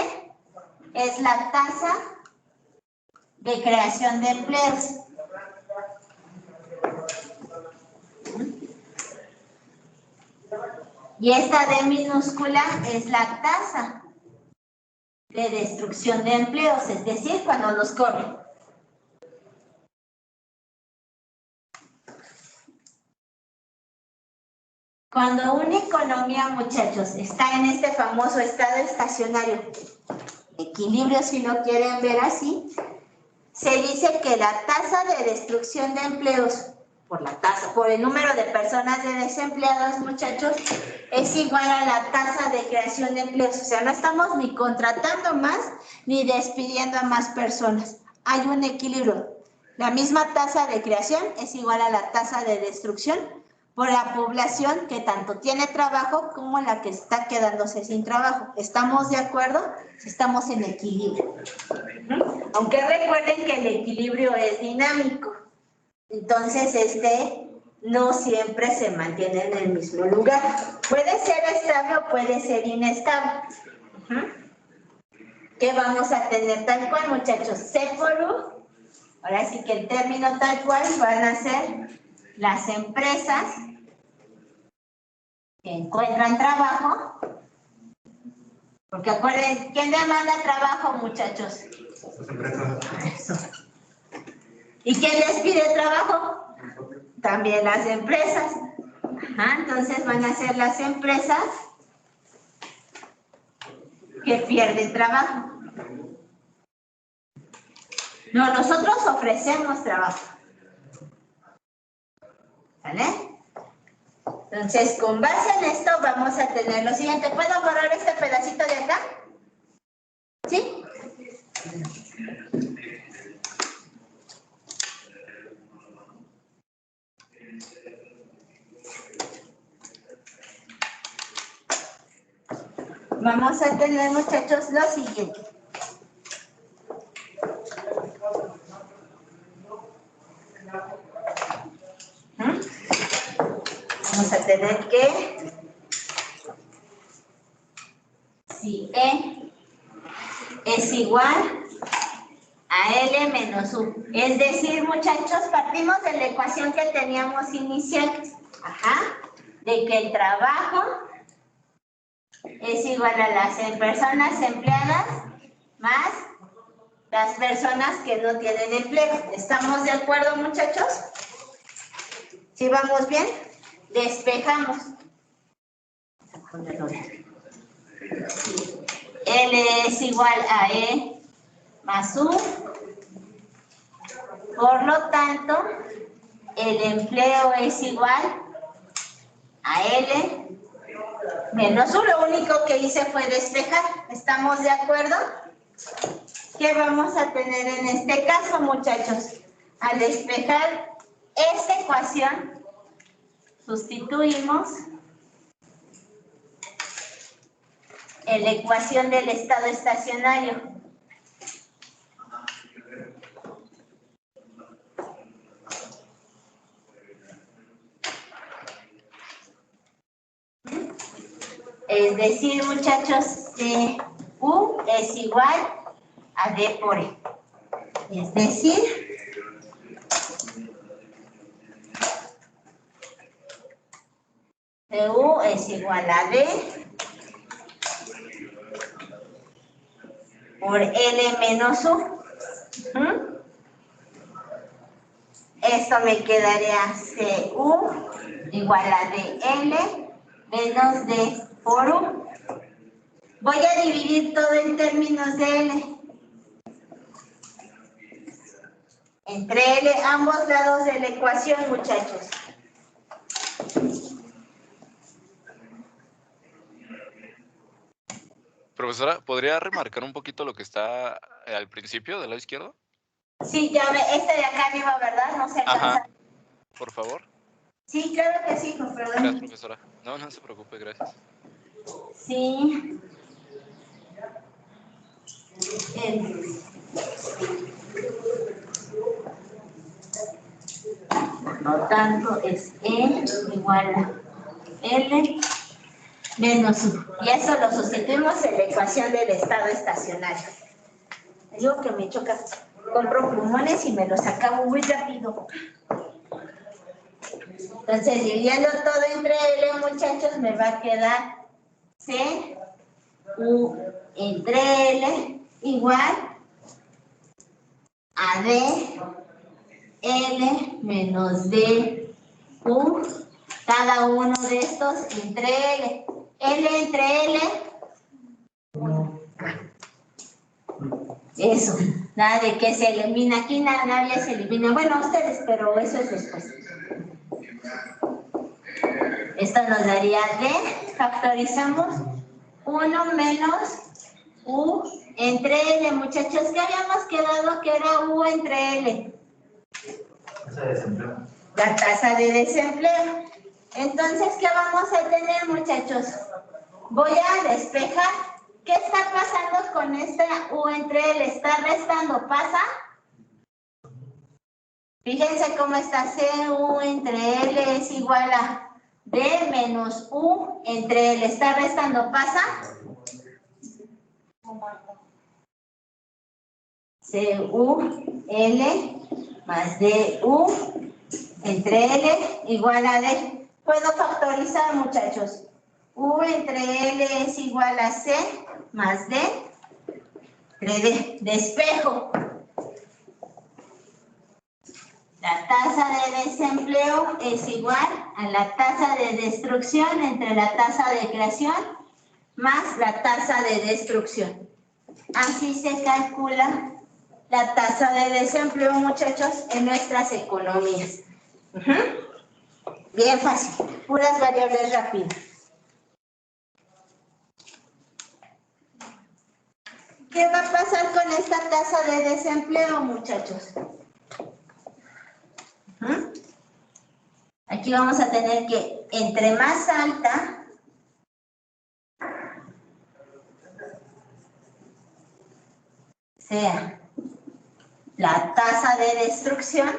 Speaker 1: es la tasa de creación de empleos. Y esta D minúscula es la tasa de destrucción de empleos, es decir, cuando los corren. Cuando una economía, muchachos, está en este famoso estado estacionario, equilibrio si lo quieren ver así, se dice que la tasa de destrucción de empleos por la tasa, por el número de personas desempleadas, muchachos, es igual a la tasa de creación de empleos. O sea, no estamos ni contratando más ni despidiendo a más personas. Hay un equilibrio. La misma tasa de creación es igual a la tasa de destrucción por la población que tanto tiene trabajo como la que está quedándose sin trabajo. ¿Estamos de acuerdo? Estamos en equilibrio. Aunque recuerden que el equilibrio es dinámico. Entonces, no siempre se mantiene en el mismo lugar. Puede ser estable o puede ser inestable. ¿Qué vamos a tener tal cual, muchachos? C por U. Ahora sí que el término tal cual van a ser las empresas que encuentran trabajo. Porque acuérdense, ¿quién demanda trabajo, muchachos?
Speaker 3: Las empresas.
Speaker 1: Eso. ¿Y quién les pide trabajo? También las empresas. Ajá, entonces van a ser las empresas que pierden trabajo. No, nosotros ofrecemos trabajo. ¿Vale? Entonces, con base en esto vamos a tener lo siguiente. ¿Puedo borrar este pedacito de acá? ¿Sí? Vamos a tener, muchachos, lo siguiente. Vamos a tener que si E es igual a L menos U. Es decir, muchachos, partimos de la ecuación que teníamos inicial. De que el trabajo es igual a las personas empleadas más las personas que no tienen empleo. ¿Estamos de acuerdo, muchachos? ¿Sí vamos bien? Despejamos. L es igual a E más U. Por lo tanto, el empleo es igual a L menos U. Lo único que hice fue despejar. ¿Estamos de acuerdo? ¿Qué vamos a tener en este caso, muchachos? Al despejar esta ecuación, sustituimos en la ecuación del estado estacionario. Es decir, muchachos, U es igual a D por E. Es decir, U es igual a D por L menos U. Esto me quedaría CU igual a DL menos D por U. Voy a dividir todo en términos de L. Entre L, ambos lados de la ecuación, muchachos.
Speaker 5: Profesora, ¿podría remarcar un poquito lo que está al principio del lado izquierdo?
Speaker 1: Sí, ya este de acá arriba, ¿verdad? No se alcanza.
Speaker 5: Ajá. Por favor.
Speaker 1: Sí, claro que sí, con perdón.
Speaker 5: Gracias, profesora. No, no se preocupe, gracias.
Speaker 1: Sí. Por lo tanto, es E igual a L menos U. Y eso lo sustituimos en la ecuación del estado estacionario. Digo que me choca. Compro plumones y me los acabo muy rápido. Entonces, dividiendo todo entre L, muchachos, me va a quedar C, U entre L igual a D, L menos D, U, cada uno de estos entre L. L entre L Eso, nada de que se elimina aquí, nadie se elimina. Bueno, ustedes, pero eso es después. Esto nos daría D, factorizamos 1 menos U entre L, muchachos. ¿Qué habíamos quedado que era U entre L?
Speaker 4: Tasa de desempleo.
Speaker 1: La tasa de desempleo. Entonces, ¿qué vamos a tener, muchachos? Voy a despejar. ¿Qué está pasando con esta U entre L? ¿Está restando? ¿Pasa? Fíjense cómo está CU entre L es igual a D menos U entre L. ¿Está restando? ¿Pasa? CU L más DU entre L igual a D. Puedo factorizar, muchachos. U entre L es igual a C más D entre D. Despejo. La tasa de desempleo es igual a la tasa de destrucción entre la tasa de creación más la tasa de destrucción. Así se calcula la tasa de desempleo, muchachos, en nuestras economías. Bien fácil, puras variables rápidas. ¿Qué va a pasar con esta tasa de desempleo, muchachos? Aquí vamos a tener que entre más alta sea la tasa de destrucción,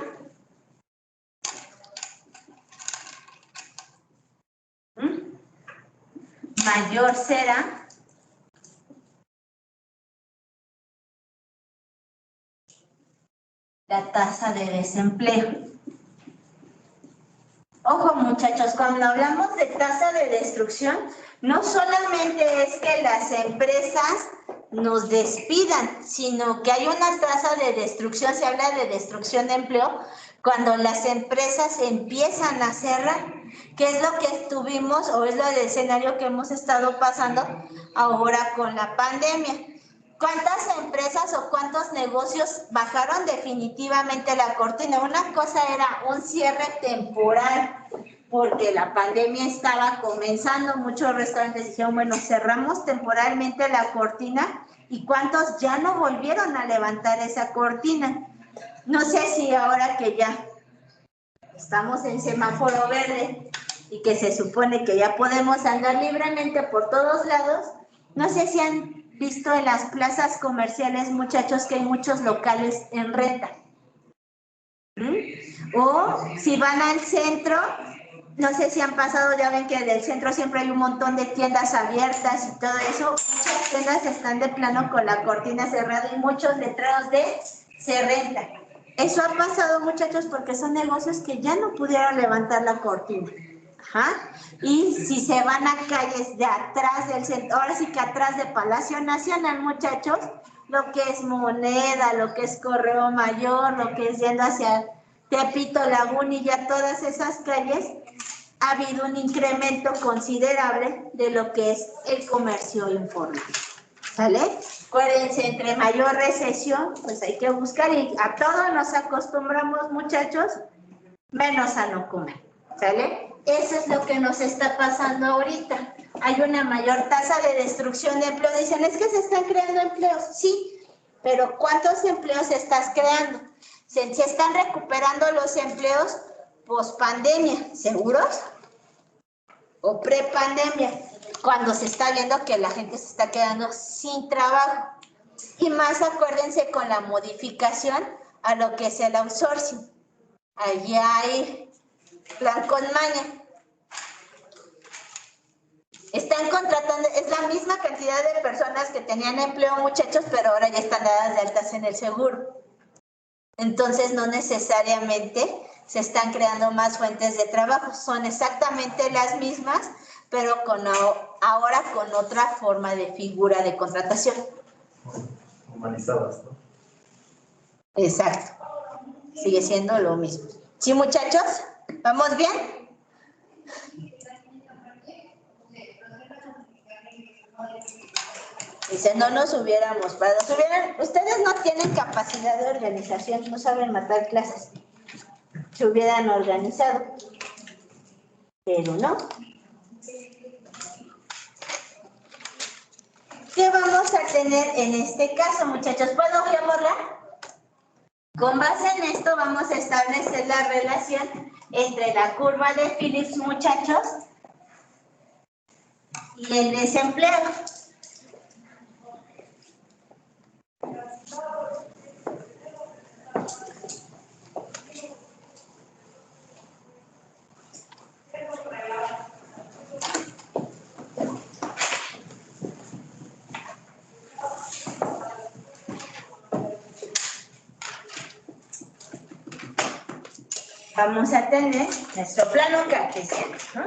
Speaker 1: mayor será la tasa de desempleo. Ojo, muchachos, cuando hablamos de tasa de destrucción, no solamente es que las empresas nos despidan, sino que hay una tasa de destrucción, se habla de destrucción de empleo, cuando las empresas empiezan a cerrar, que es lo que tuvimos o es lo del escenario que hemos estado pasando ahora con la pandemia. ¿Cuántas empresas o cuántos negocios bajaron definitivamente la cortina? Una cosa era un cierre temporal, porque la pandemia estaba comenzando, muchos restaurantes dijeron, bueno, cerramos temporalmente la cortina, y cuántos ya no volvieron a levantar esa cortina. No sé si ahora que ya estamos en semáforo verde y que se supone que ya podemos andar libremente por todos lados, no sé si han visto en las plazas comerciales, muchachos, que hay muchos locales en renta. O si van al centro, no sé si han pasado, ya ven que del centro siempre hay un montón de tiendas abiertas y todo eso. Muchas tiendas están de plano con la cortina cerrada y muchos letreros de se renta. Eso ha pasado, muchachos, porque son negocios que ya no pudieron levantar la cortina. Y si se van a calles de atrás del centro, ahora sí que atrás de Palacio Nacional, muchachos, lo que es Moneda, lo que es Correo Mayor, lo que es yendo hacia Tepito, Lagunilla, todas esas calles, ha habido un incremento considerable de lo que es el comercio informal. ¿Sale? Acuérdense, entre mayor recesión, pues hay que buscar, y a todos nos acostumbramos, muchachos, menos a no comer. ¿Sale? Eso es lo que nos está pasando ahorita. Hay una mayor tasa de destrucción de empleo. Dicen, es que se están creando empleos. Sí, pero ¿cuántos empleos estás creando? Se están recuperando los empleos post-pandemia. ¿Seguros? ¿O pre-pandemia? Cuando se está viendo que la gente se está quedando sin trabajo. Y más acuérdense con la modificación a lo que es el outsourcing. Allí hay plan con maña. Están contratando, es la misma cantidad de personas que tenían empleo, muchachos, pero ahora ya están dadas de altas en el seguro. Entonces no necesariamente se están creando más fuentes de trabajo, son exactamente las mismas, pero ahora con otra forma de figura de contratación.
Speaker 4: Humanizadas, ¿no?
Speaker 1: Exacto. Sigue siendo lo mismo. ¿Sí, muchachos? ¿Vamos bien? Dice, no nos hubiéramos parado. Ustedes no tienen capacidad de organización, no saben matar clases. Se hubieran organizado. Pero no. ¿Qué vamos a tener en este caso, muchachos? ¿Puedo borrar? Con base en esto vamos a establecer la relación entre la curva de Phillips, muchachos, y el desempleo. Vamos a tener nuestro plano cartesiano, ¿no?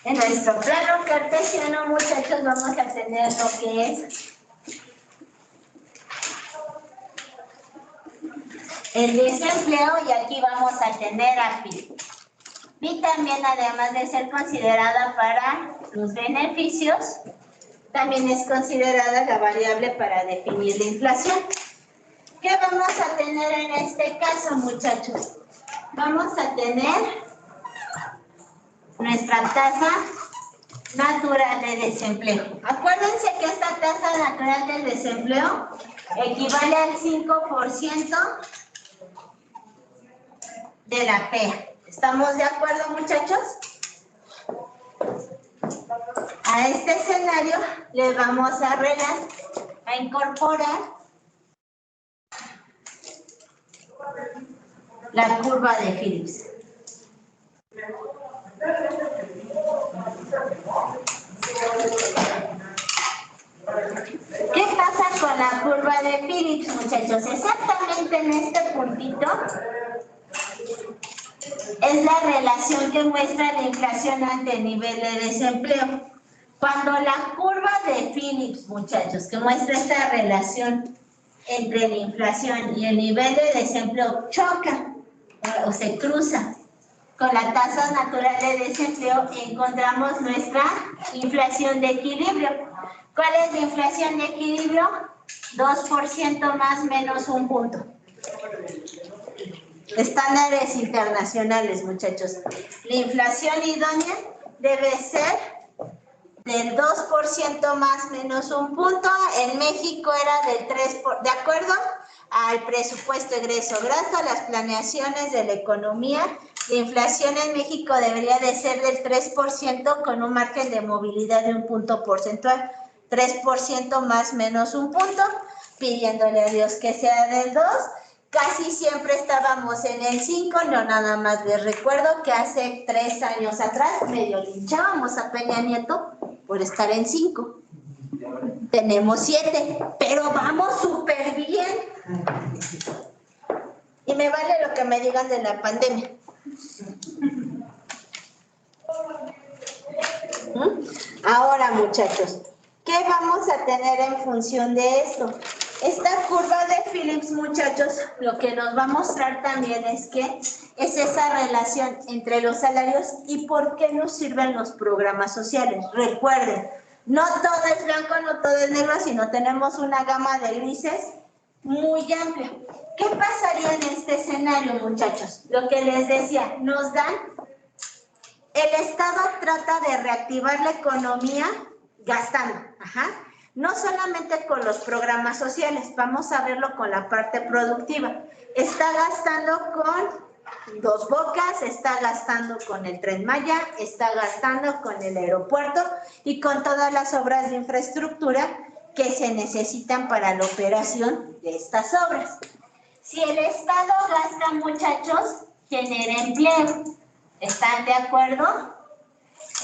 Speaker 1: En nuestro plano cartesiano, muchachos, vamos a tener lo que es el desempleo y aquí vamos a tener a Pi. Pi también, además de ser considerada para los beneficios, también es considerada la variable para definir la inflación. ¿Qué vamos a tener en este caso, muchachos? Vamos a tener nuestra tasa natural de desempleo. Acuérdense que esta tasa natural del desempleo equivale al 5% de la PEA. ¿Estamos de acuerdo, muchachos? A este escenario le vamos a incorporar la curva de Phillips. ¿Qué pasa con la curva de Phillips, muchachos? Exactamente en este puntito es la relación que muestra la inflación ante el nivel de desempleo. Cuando la curva de Phillips, muchachos, que muestra esta relación entre la inflación y el nivel de desempleo choca o se cruza con la tasa natural de desempleo, encontramos nuestra inflación de equilibrio. ¿Cuál es la inflación de equilibrio? 2% más menos un punto. Estándares internacionales, muchachos. La inflación idónea debe ser del 2% más menos un punto. En México era del 3%, de acuerdo al presupuesto egreso-gasto, a las planeaciones de la economía. La inflación en México debería de ser del 3% con un margen de movilidad de un punto porcentual. 3% más menos un punto, pidiéndole a Dios que sea del 2%. Casi siempre estábamos en el 5, no nada más les recuerdo que hace 3 años atrás medio linchábamos a Peña Nieto por estar en 5. Tenemos 7, pero vamos súper bien. Y me vale lo que me digan de la pandemia. Ahora, muchachos, ¿qué vamos a tener en función de esto? Esta curva de Phillips, muchachos, lo que nos va a mostrar también es que es esa relación entre los salarios y por qué nos sirven los programas sociales. Recuerden, no todo es blanco, no todo es negro, sino tenemos una gama de grises muy amplia. ¿Qué pasaría en este escenario, muchachos? Lo que les decía, nos dan, el Estado trata de reactivar la economía gastando, no solamente con los programas sociales, vamos a verlo con la parte productiva. Está gastando con Dos Bocas, está gastando con el Tren Maya, está gastando con el aeropuerto y con todas las obras de infraestructura que se necesitan para la operación de estas obras. Si el Estado gasta, muchachos, genera empleo. ¿Están de acuerdo?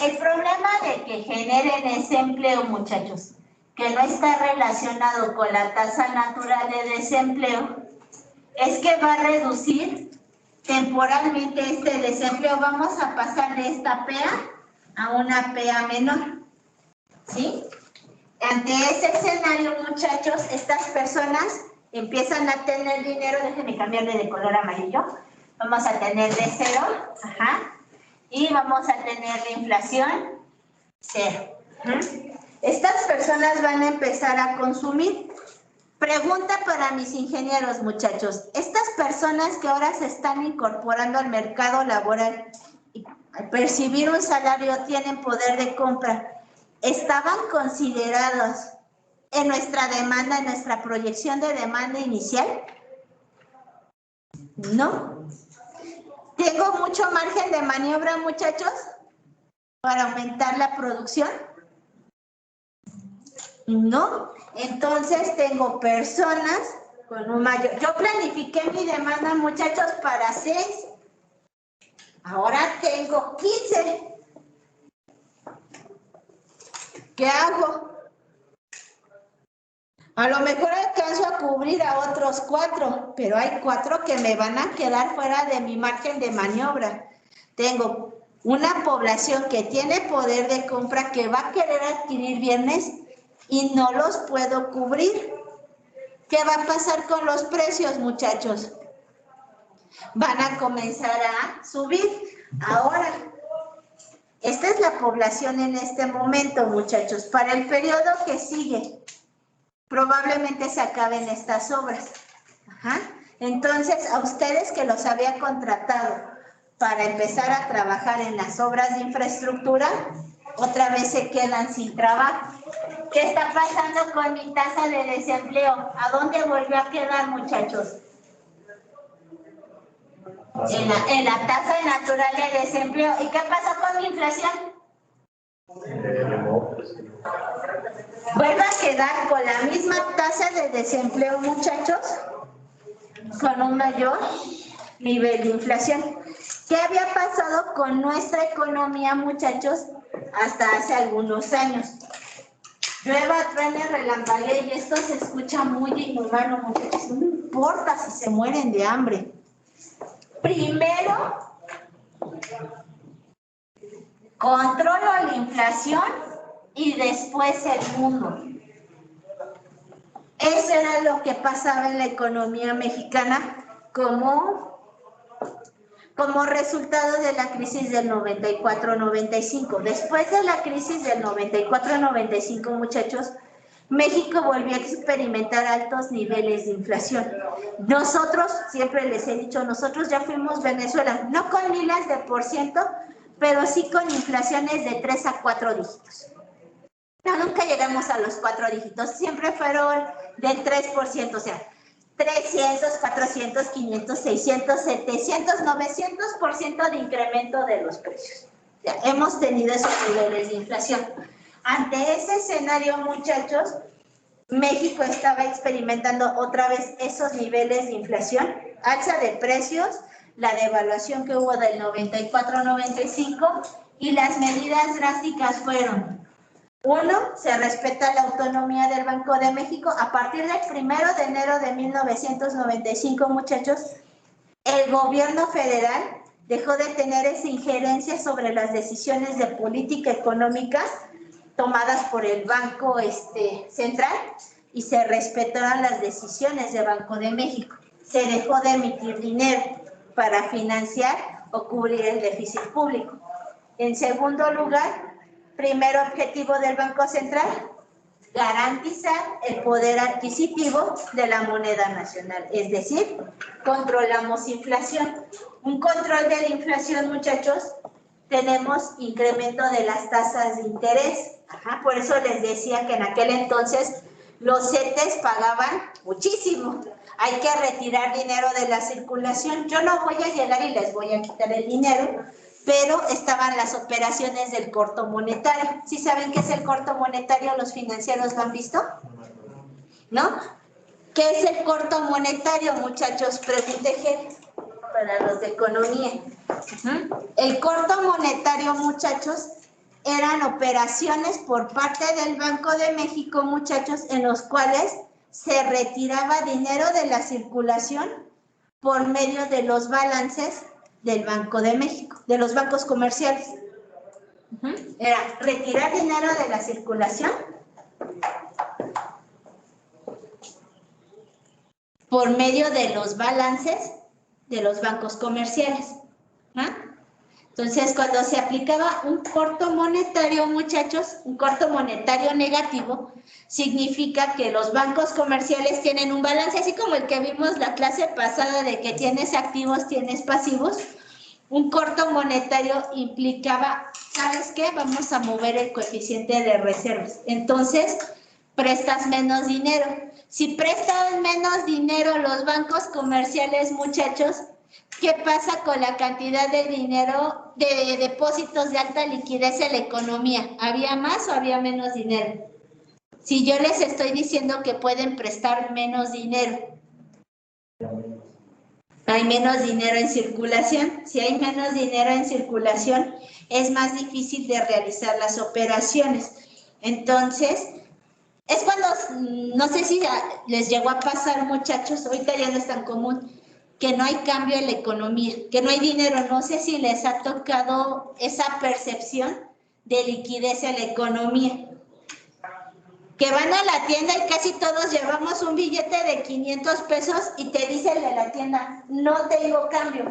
Speaker 1: El problema de que generen ese empleo, muchachos, que no está relacionado con la tasa natural de desempleo, es que va a reducir temporalmente este desempleo. Vamos a pasar de esta PEA a una PEA menor, ¿sí? Ante ese escenario, muchachos, estas personas empiezan a tener dinero, déjenme cambiarle de color amarillo, Vamos a tener de 0, y vamos a tener de inflación 0. Estas personas van a empezar a consumir. Pregunta para mis ingenieros, muchachos. Estas personas que ahora se están incorporando al mercado laboral y al percibir un salario tienen poder de compra, ¿estaban considerados en nuestra demanda, en nuestra proyección de demanda inicial? No. ¿Tengo mucho margen de maniobra, muchachos, para aumentar la producción? No. Entonces tengo personas con un mayor... Yo planifiqué mi demanda, muchachos, para 6. Ahora tengo 15. ¿Qué hago? A lo mejor alcanzo a cubrir a otros 4, pero hay 4 que me van a quedar fuera de mi margen de maniobra. Tengo una población que tiene poder de compra que va a querer adquirir bienes y no los puedo cubrir. ¿Qué va a pasar con los precios, muchachos? Van a comenzar a subir. Ahora, esta es la población en este momento, muchachos. Para el periodo que sigue, probablemente se acaben estas obras. Entonces, a ustedes que los había contratado para empezar a trabajar en las obras de infraestructura, otra vez se quedan sin trabajo. ¿Qué está pasando con mi tasa de desempleo? ¿A dónde volvió a quedar, muchachos? En la tasa natural de desempleo. ¿Y qué pasó con mi inflación? Vuelve a quedar con la misma tasa de desempleo, muchachos, con un mayor nivel de inflación. ¿Qué había pasado con nuestra economía, muchachos, hasta hace algunos años? Llueva, truene, relampaguee, y esto se escucha muy inhumano, muchachos. No importa si se mueren de hambre. Primero, controlo la inflación y después el mundo. Eso era lo que pasaba en la economía mexicana como resultado de la crisis del 94-95. Después de la crisis del 94-95, muchachos, México volvió a experimentar altos niveles de inflación. Nosotros, siempre les he dicho, nosotros ya fuimos Venezuela, no con miles de %, pero sí con inflaciones de 3 a 4 dígitos. No, nunca llegamos a los 4 dígitos, siempre fueron del 3%, o sea, 300, 400, 500, 600, 700, 900% de incremento de los precios. O sea, hemos tenido esos niveles de inflación. Ante ese escenario, muchachos, México estaba experimentando otra vez esos niveles de inflación, alza de precios, la devaluación que hubo del 94-95 y las medidas drásticas fueron: 1, se respeta la autonomía del Banco de México. A partir del 1 de enero de 1995, muchachos, el gobierno federal dejó de tener esa injerencia sobre las decisiones de política económica tomadas por el Banco Central y se respetaron las decisiones del Banco de México. Se dejó de emitir dinero para financiar o cubrir el déficit público. En segundo lugar, primer objetivo del Banco Central, garantizar el poder adquisitivo de la moneda nacional, es decir, controlamos inflación. Un control de la inflación, muchachos, tenemos incremento de las tasas de interés. Por eso les decía que en aquel entonces los CETES pagaban muchísimo. Hay que retirar dinero de la circulación. Yo no voy a llegar y les voy a quitar el dinero, pero estaban las operaciones del corto monetario. ¿Sí saben qué es el corto monetario? ¿Los financieros lo han visto? ¿No? ¿Qué es el corto monetario, muchachos? Pregunté para los de economía. El corto monetario, muchachos, eran operaciones por parte del Banco de México, muchachos, en los cuales se retiraba dinero de la circulación por medio de los balances del Banco de México, de los bancos comerciales. Era retirar dinero de la circulación por medio de los balances de los bancos comerciales. ¿Ah? Entonces, cuando se aplicaba un corto monetario, muchachos, un corto monetario negativo, significa que los bancos comerciales tienen un balance, así como el que vimos la clase pasada de que tienes activos, tienes pasivos. Un corto monetario implicaba, ¿sabes qué? Vamos a mover el coeficiente de reservas. Entonces, prestas menos dinero. Si prestan menos dinero los bancos comerciales, muchachos, ¿qué pasa con la cantidad de dinero, de depósitos de alta liquidez en la economía? ¿Había más o había menos dinero? Si yo les estoy diciendo que pueden prestar menos dinero, hay menos dinero en circulación. Si hay menos dinero en circulación, es más difícil de realizar las operaciones. Entonces, es cuando, no sé si les llegó a pasar, muchachos, ahorita ya no es tan común, que no hay cambio en la economía, que no hay dinero. No sé si les ha tocado esa percepción de liquidez en la economía. Que van a la tienda y casi todos llevamos un billete de 500 pesos y te dice el de la tienda, no tengo cambio.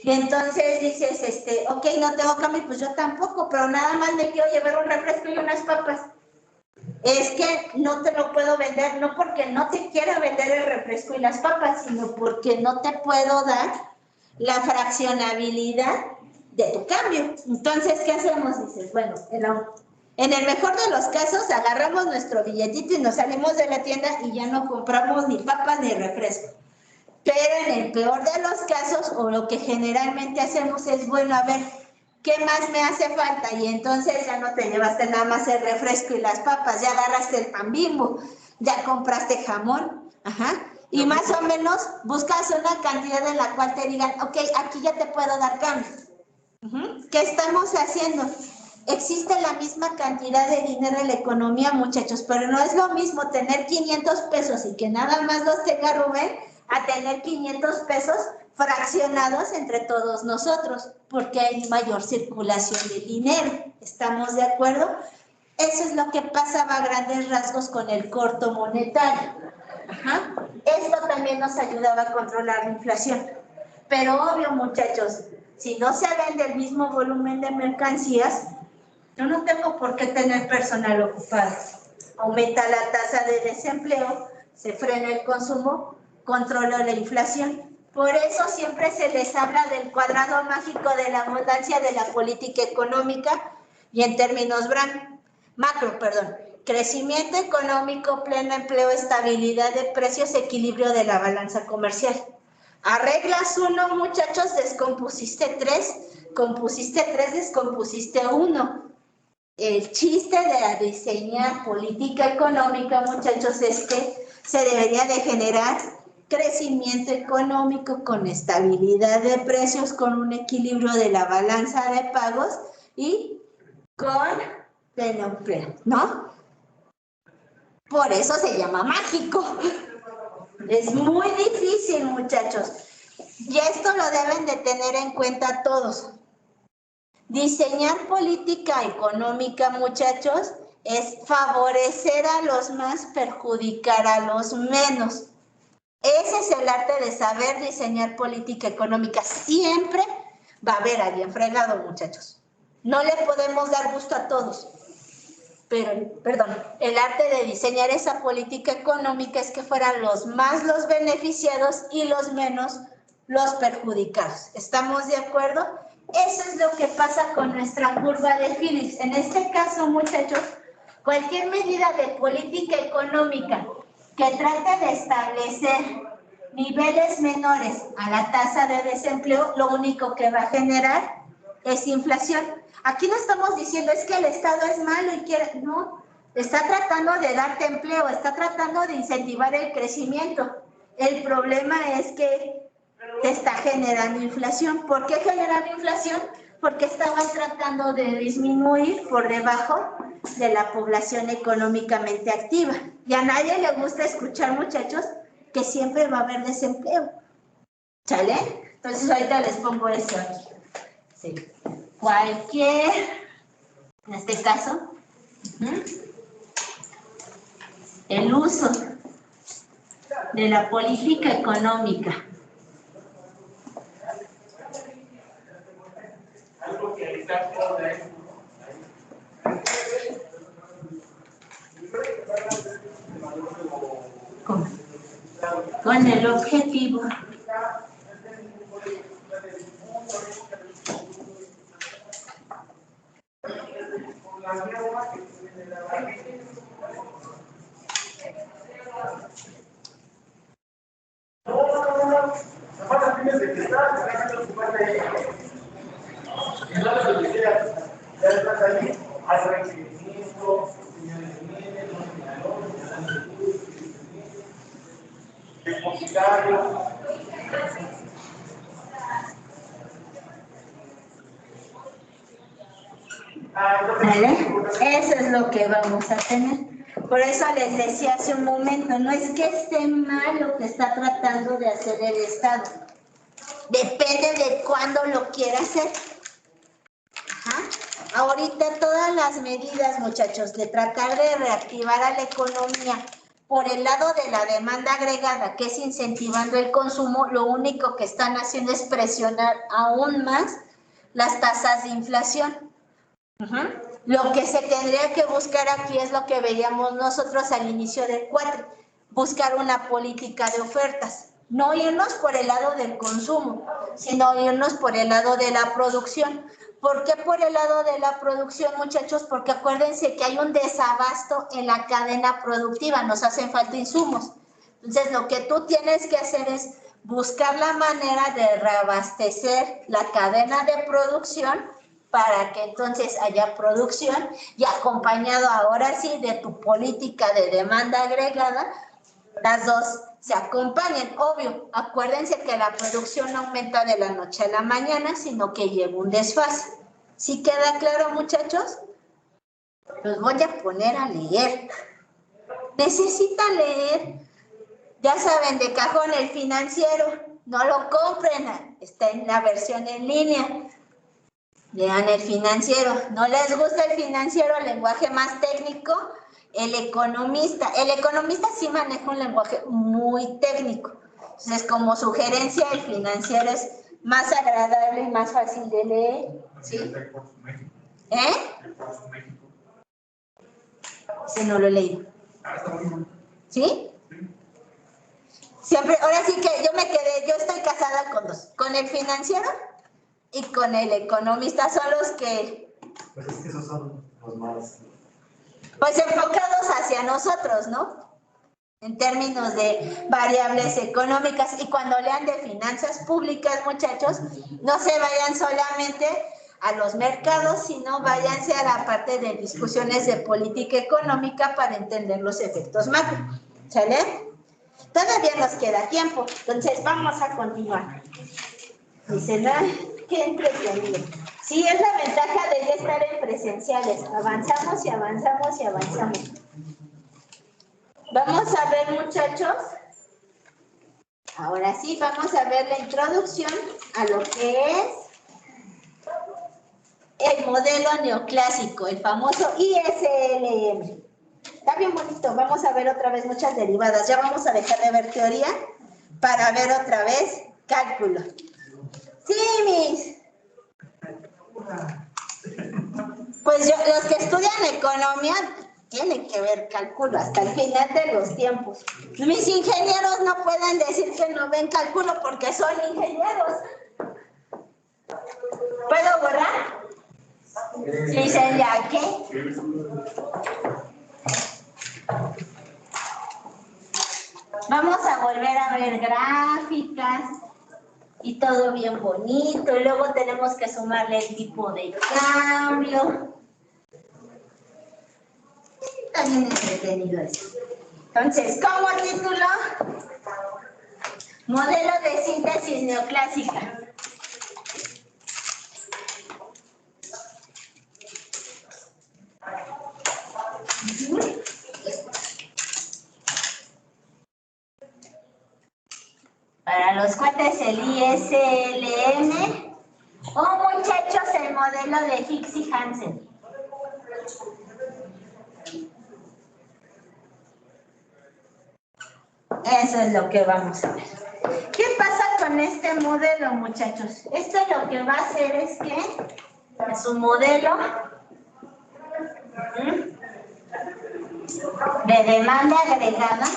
Speaker 1: Y entonces dices, ok, no tengo cambio, pues yo tampoco, pero nada más me quiero llevar un refresco y unas papas. Es que no te lo puedo vender, no porque no te quiera vender el refresco y las papas, sino porque no te puedo dar la fraccionabilidad de tu cambio. Entonces, ¿qué hacemos? Dices, bueno, en el mejor de los casos, agarramos nuestro billetito y nos salimos de la tienda y ya no compramos ni papas ni refresco. Pero en el peor de los casos, o lo que generalmente hacemos es, bueno, a ver, ¿qué más me hace falta? Y entonces ya no te llevaste nada más el refresco y las papas, ya agarraste el pan Bimbo, ya compraste jamón, ajá, y más o menos buscas una cantidad en la cual te digan, ok, aquí ya te puedo dar cambio. ¿Qué estamos haciendo? Existe la misma cantidad de dinero en la economía, muchachos, pero no es lo mismo tener 500 pesos y que nada más los tenga Rubén a tener 500 pesos fraccionados entre todos nosotros, porque hay mayor circulación de dinero. ¿Estamos de acuerdo? Eso es lo que pasaba a grandes rasgos con el corto monetario. Ajá. Esto también nos ayudaba a controlar la inflación. Pero obvio, muchachos, si no se vende el mismo volumen de mercancías, yo no tengo por qué tener personal ocupado. Aumenta la tasa de desempleo, se frena el consumo, controla la inflación. Por eso siempre se les habla del cuadrado mágico de la abundancia de la política económica y en términos macro, crecimiento económico, pleno empleo, estabilidad de precios, equilibrio de la balanza comercial. Arreglas 1, muchachos, descompusiste 3, compusiste 3, descompusiste 1. El chiste de diseñar política económica, muchachos, es que se debería de generar crecimiento económico con estabilidad de precios, con un equilibrio de la balanza de pagos y con pleno empleo, ¿no? Por eso se llama mágico. Es muy difícil, muchachos. Y esto lo deben de tener en cuenta todos. Diseñar política económica, muchachos, es favorecer a los más, perjudicar a los menos. Ese es el arte de saber diseñar política económica. Siempre va a haber alguien fregado, muchachos. No le podemos dar gusto a todos. Pero, el arte de diseñar esa política económica es que fueran los más los beneficiados y los menos los perjudicados. ¿Estamos de acuerdo? Eso es lo que pasa con nuestra curva de Phillips. En este caso, muchachos, cualquier medida de política económica que trate de establecer niveles menores a la tasa de desempleo, lo único que va a generar es inflación. Aquí no estamos diciendo es que el Estado es malo y quiere, no, está tratando de darte empleo, está tratando de incentivar el crecimiento. El problema es que te está generando inflación. ¿Por qué generando inflación? Porque estaban tratando de disminuir por debajo de la población económicamente activa. Y a nadie le gusta escuchar, muchachos, que siempre va a haber desempleo. ¿Sale? Entonces ahorita les pongo eso aquí. Sí. Cualquier, en este caso, el uso de la política económica con el objetivo ¿vale? Eso es lo que vamos a tener. Por eso les decía hace un momento, no es que esté mal lo que está tratando de hacer el Estado. Depende de cuándo lo quiera hacer. Ajá. Ahorita todas las medidas, muchachos, de tratar de reactivar a la economía por el lado de la demanda agregada, que es incentivando el consumo, lo único que están haciendo es presionar aún más las tasas de inflación. Ajá. Lo que se tendría que buscar aquí es lo que veíamos nosotros al inicio del cuatri, buscar una política de ofertas, no irnos por el lado del consumo, sino irnos por el lado de la producción. ¿Por qué por el lado de la producción, muchachos? Porque acuérdense que hay un desabasto en la cadena productiva, nos hacen falta insumos. Entonces, lo que tú tienes que hacer es buscar la manera de reabastecer la cadena de producción para que entonces haya producción y acompañado ahora sí de tu política de demanda agregada, las dos se acompañan. Obvio, acuérdense que la producción no aumenta de la noche a la mañana, sino que lleva un desfase. ¿Sí queda claro, muchachos? Los voy a poner a leer. Necesitan leer. Ya saben, de cajón el Financiero. No lo compren, está en la versión en línea. Lean el Financiero. ¿No les gusta el Financiero, el lenguaje más técnico? El Economista sí maneja un lenguaje muy técnico. Entonces, como sugerencia, el Financiero es más agradable y más fácil de leer. ¿Sí? Ese no lo he leído. ¿Sí? Siempre, ahora sí que yo estoy casada con dos. Con el Financiero y con el Economista, son los que...
Speaker 2: Pues es que esos son los más...
Speaker 1: Pues enfocados hacia nosotros, ¿no? En términos de variables económicas. Y cuando lean de finanzas públicas, muchachos, no se vayan solamente a los mercados, sino váyanse a la parte de discusiones de política económica para entender los efectos macro. ¿Sale? Todavía nos queda tiempo, entonces vamos a continuar. Dicen, qué entretenido. Sí, es la ventaja de ya estar en presenciales. Avanzamos y avanzamos y avanzamos. Vamos a ver, muchachos. Ahora sí, vamos a ver la introducción a lo que es el modelo neoclásico, el famoso ISLM. Está bien bonito. Vamos a ver otra vez muchas derivadas. Ya vamos a dejar de ver teoría para ver otra vez cálculo. Sí, mis. Pues los que estudian economía tienen que ver cálculo hasta el final de los tiempos. Mis ingenieros no pueden decir que no ven cálculo porque son ingenieros. ¿Puedo borrar? Sí, sería ¿qué? Vamos a volver a ver gráficas y todo bien bonito. Y luego tenemos que sumarle el tipo de cambio. Está bien entretenido eso. Entonces, como título, modelo de síntesis neoclásica. Para los cuates el ISLM o muchachos el modelo de Hicks y Hansen. Eso es lo que vamos a ver. ¿Qué pasa con este modelo, muchachos? Esto lo que va a hacer es que es un modelo de demanda agregada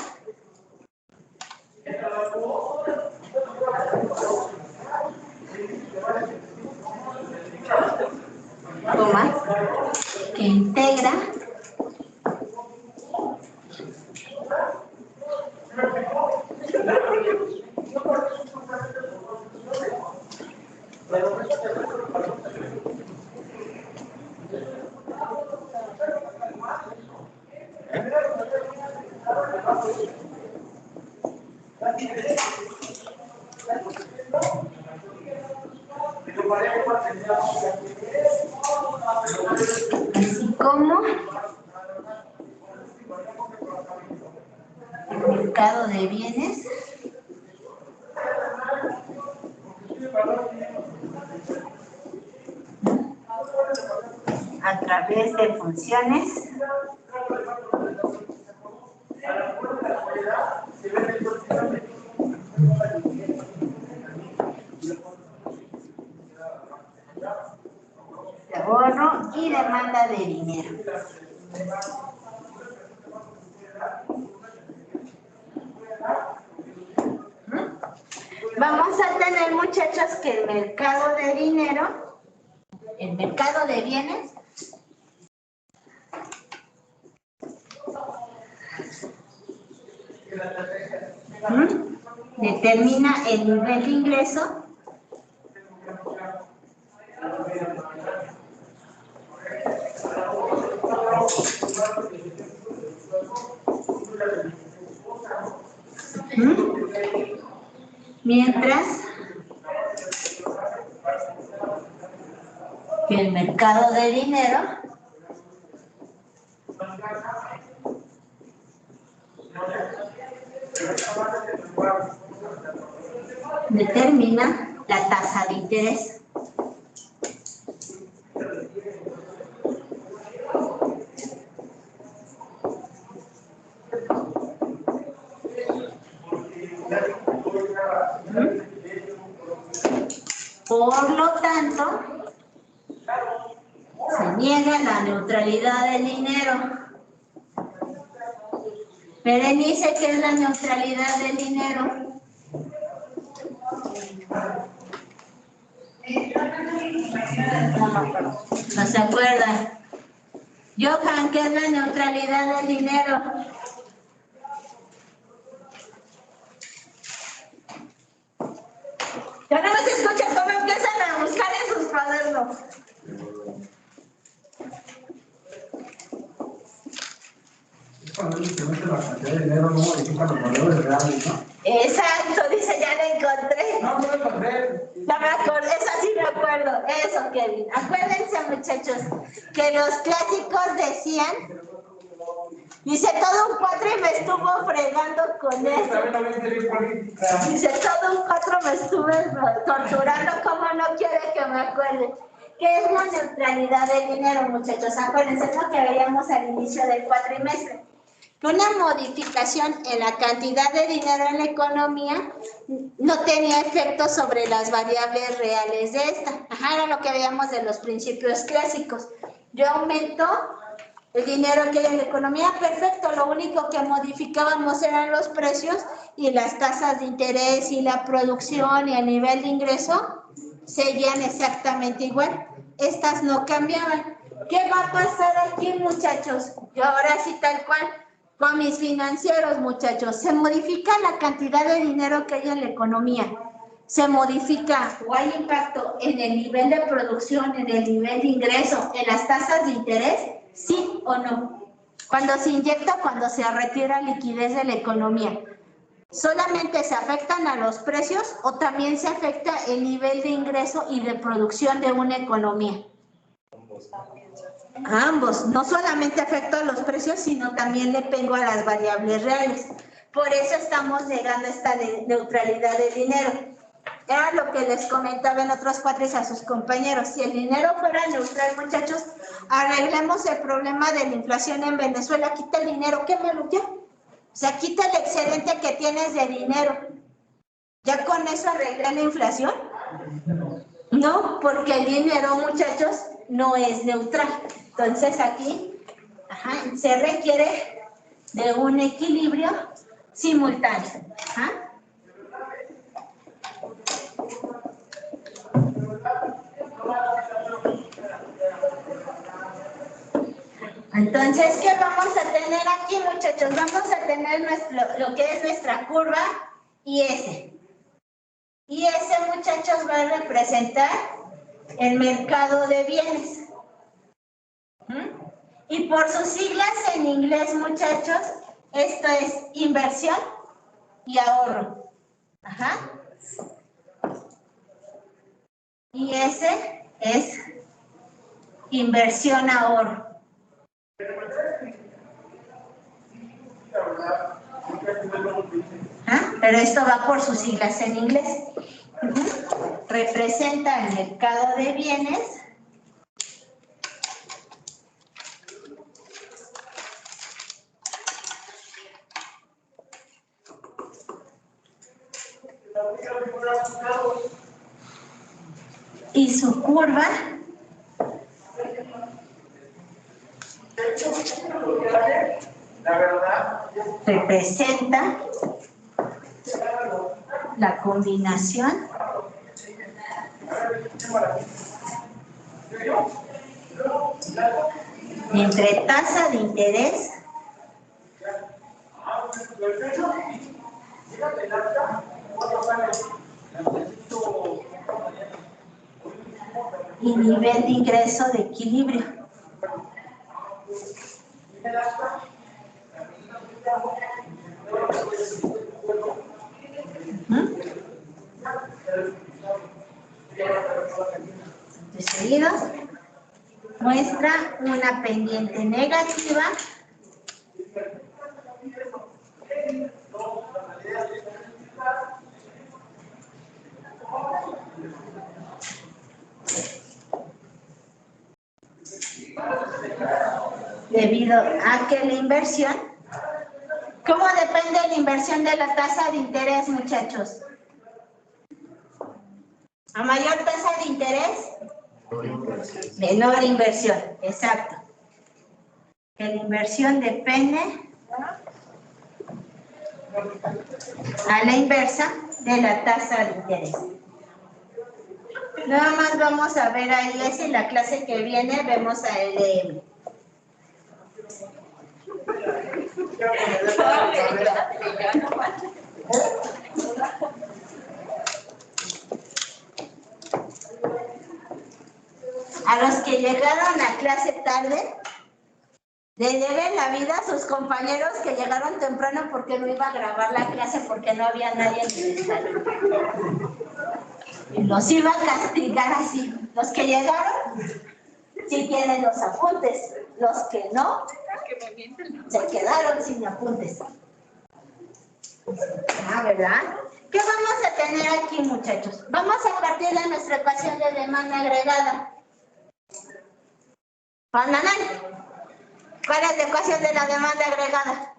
Speaker 1: Así como el mercado de bienes a través de funciones de ahorro y demanda de dinero. Vamos a tener, muchachos, que el mercado de dinero, el mercado de bienes, determina el nivel de ingreso mientras que el mercado de dinero determina la tasa de interés. Por lo tanto, se niega la neutralidad del dinero. Berenice, ¿qué es la neutralidad del dinero? ¿No se acuerdan? Johan, ¿qué es la neutralidad del dinero? Ya no me escuchan cómo empiezan a buscar en sus cuadernos.
Speaker 3: Cuando se mete la cantidad de dinero, no modifica los valores reales, ¿no?
Speaker 1: Exacto, dice, ya la encontré.
Speaker 3: No, no lo encontré.
Speaker 1: Ya me acuerdo, eso sí me acuerdo. Eso, Kevin. Acuérdense, muchachos, que los clásicos decían, dice, todo un 4 y me estuvo fregando con eso. Dice, todo un 4 me estuve torturando, como no quiere que me acuerde. ¿Qué es la neutralidad del dinero, muchachos? Acuérdense, es lo que veíamos al inicio del cuatrimestre. Que una modificación en la cantidad de dinero en la economía no tenía efecto sobre las variables reales de esta. Ajá, era lo que veíamos de los principios clásicos. Yo aumento el dinero que hay en la economía, perfecto, lo único que modificábamos eran los precios y las tasas de interés y la producción y el nivel de ingreso seguían exactamente igual. Estas no cambiaban. ¿Qué va a pasar aquí, muchachos? Yo ahora sí tal cual, con mis financieros, muchachos, se modifica la cantidad de dinero que hay en la economía. Se modifica o hay impacto en el nivel de producción, en el nivel de ingreso, en las tasas de interés, ¿sí o no? Cuando se inyecta, cuando se retira liquidez de la economía. ¿Solamente se afectan a los precios o también se afecta el nivel de ingreso y de producción de una economía? A ambos. No solamente afecta a los precios, sino también le pego a las variables reales. Por eso estamos llegando a esta neutralidad del dinero. Era lo que les comentaba en otros cuatres a sus compañeros. Si el dinero fuera neutral, muchachos, arreglemos el problema de la inflación en Venezuela. Quita el dinero, ¿qué me lo quiero? O sea, quita el excedente que tienes de dinero. ¿Ya con eso arreglé la inflación? No, porque el dinero, muchachos, no es neutral. Entonces aquí se requiere de un equilibrio simultáneo. Entonces, ¿qué vamos a tener aquí, muchachos? Vamos a tener lo que es nuestra curva y S. Y ese, muchachos, va a representar el mercado de bienes. Y por sus siglas en inglés, muchachos, esto es inversión y ahorro. Ajá. Y ese es inversión ahorro. ¿Ah? Pero esto va por sus siglas en inglés. Representa el mercado de bienes y su curva representa la combinación entre tasa de interés y nivel de ingreso de equilibrio. De seguido, muestra una pendiente negativa debido a que la inversión, ¿cómo depende la inversión de la tasa de interés, muchachos? A mayor tasa de interés, menor inversión, exacto. Que la inversión depende a la inversa de la tasa de interés. Nada más vamos a ver ahí, es en la clase que viene, vemos a LM. A los que llegaron a clase tarde, le deben la vida a sus compañeros que llegaron temprano porque no iba a grabar la clase porque no había nadie en el salón. Y los iba a castigar así. Los que llegaron, sí tienen los apuntes. Los que no, se quedaron sin apuntes. Ah, ¿verdad? ¿Qué vamos a tener aquí, muchachos? Vamos a partir de nuestra ecuación de demanda agregada. ¿Cuál es la ecuación de la demanda agregada?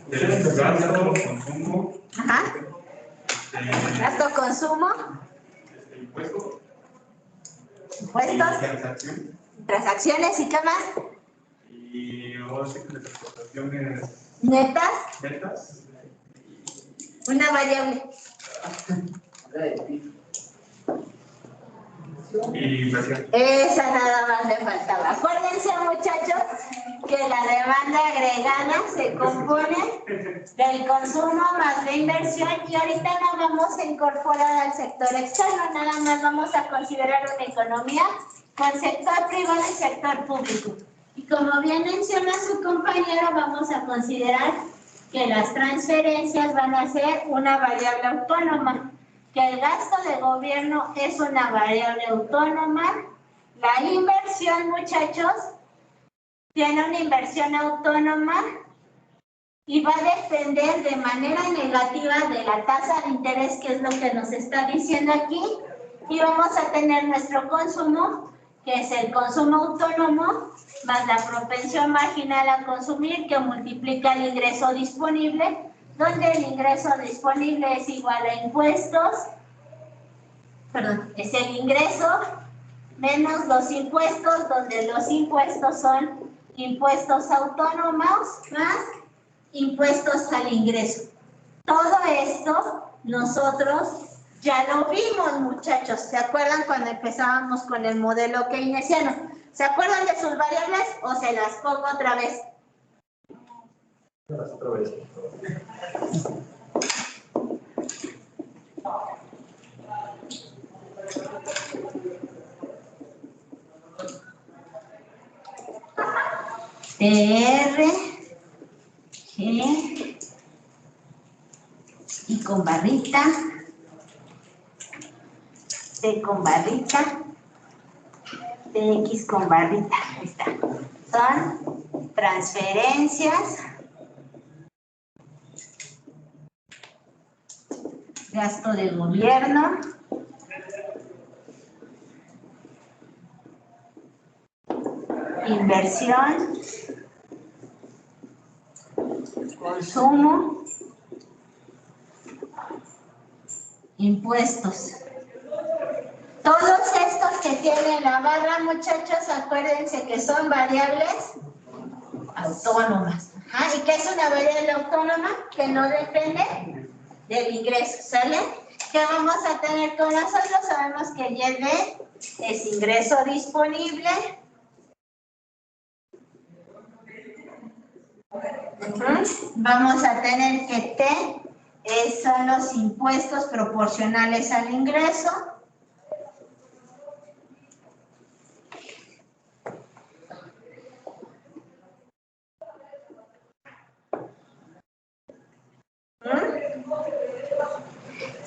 Speaker 3: Gasto, consumo.
Speaker 1: Ajá. Gasto, consumo.
Speaker 3: Impuestos.
Speaker 1: Impuestos. Transacciones y qué más.
Speaker 3: Y exportaciones
Speaker 1: netas. Una variable.
Speaker 3: Y inversión.
Speaker 1: Esa nada más le faltaba. Acuérdense, muchachos, que la demanda agregada se compone del consumo más la inversión y ahorita no vamos a incorporar al sector externo, nada más vamos a considerar una economía con sector privado y sector público. Y como bien menciona su compañero, vamos a considerar que las transferencias van a ser una variable autónoma, que el gasto de gobierno es una variable autónoma, la inversión, muchachos, tiene una inversión autónoma y va a depender de manera negativa de la tasa de interés, que es lo que nos está diciendo aquí, y vamos a tener nuestro consumo, que es el consumo autónomo, más la propensión marginal a consumir, que multiplica el ingreso disponible, donde el ingreso disponible es igual a impuestos, es el ingreso menos los impuestos, donde los impuestos son impuestos autónomos más impuestos al ingreso. Todo esto nosotros ya lo vimos, muchachos. ¿Se acuerdan cuando empezábamos con el modelo keynesiano? ¿Se acuerdan de sus variables o se las pongo otra vez?
Speaker 4: Otra vez.
Speaker 1: TR, G, I con barrita, T con barrita, TX con barrita. Ahí está. Son transferencias, gasto de gobierno, inversión, consumo, impuestos. Todos estos que tienen la barra, muchachos, acuérdense que son variables autónomas. Ajá. ¿Y qué es una variable autónoma? Que no depende del ingreso, ¿sale? ¿Qué vamos a tener con nosotros? Sabemos que Y es ingreso disponible. Vamos a tener que T son los impuestos proporcionales al ingreso.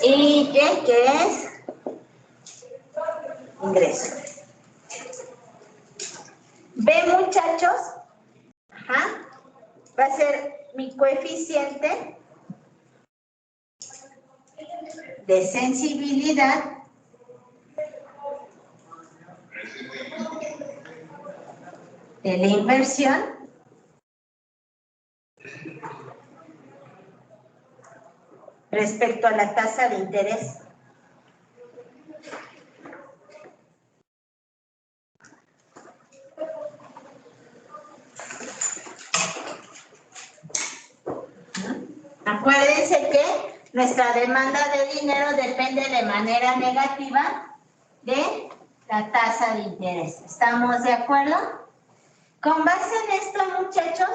Speaker 1: Y Y, que es ingreso. B, muchachos, va a ser mi coeficiente de sensibilidad de la inversión respecto a la tasa de interés. Acuérdense que nuestra demanda de dinero depende de manera negativa de la tasa de interés. ¿Estamos de acuerdo? Con base en esto, muchachos,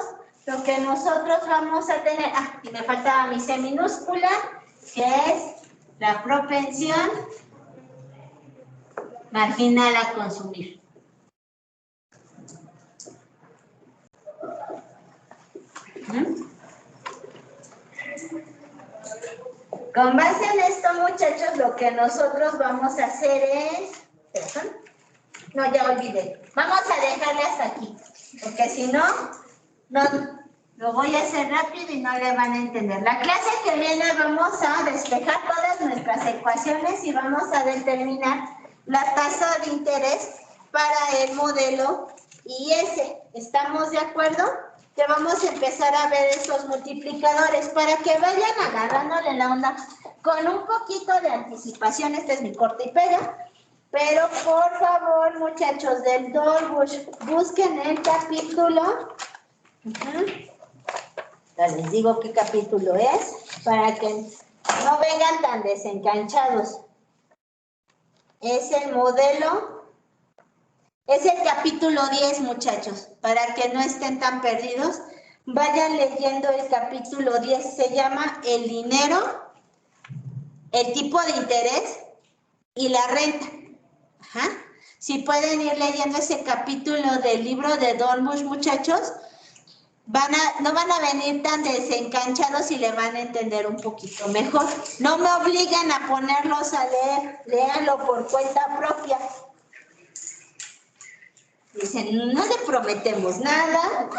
Speaker 1: lo que nosotros vamos a tener, y me faltaba mi C minúscula, que es la propensión marginal a consumir. Con base en esto, muchachos, lo que nosotros vamos a hacer es... ¿Perdón? No, ya olvidé. Vamos a dejarle hasta aquí, porque si no, lo voy a hacer rápido y no le van a entender. La clase que viene vamos a despejar todas nuestras ecuaciones y vamos a determinar la tasa de interés para el modelo IS. ¿Estamos de acuerdo? Que vamos a empezar a ver esos multiplicadores para que vayan agarrándole la onda con un poquito de anticipación. Este es mi corta y pega. Pero por favor, muchachos del Dolbush, busquen el capítulo. Ya les digo qué capítulo es, para que no vengan tan desencanchados. Es el modelo, es el capítulo 10, muchachos, para que no estén tan perdidos. Vayan leyendo el capítulo 10, se llama el dinero, el tipo de interés y la renta. Ajá. Si pueden ir leyendo ese capítulo del libro de Dolbush, muchachos, no van a venir tan desencanchados y le van a entender un poquito mejor. No me obliguen a ponerlos a leer, léanlo por cuenta propia. Dicen, no le prometemos nada,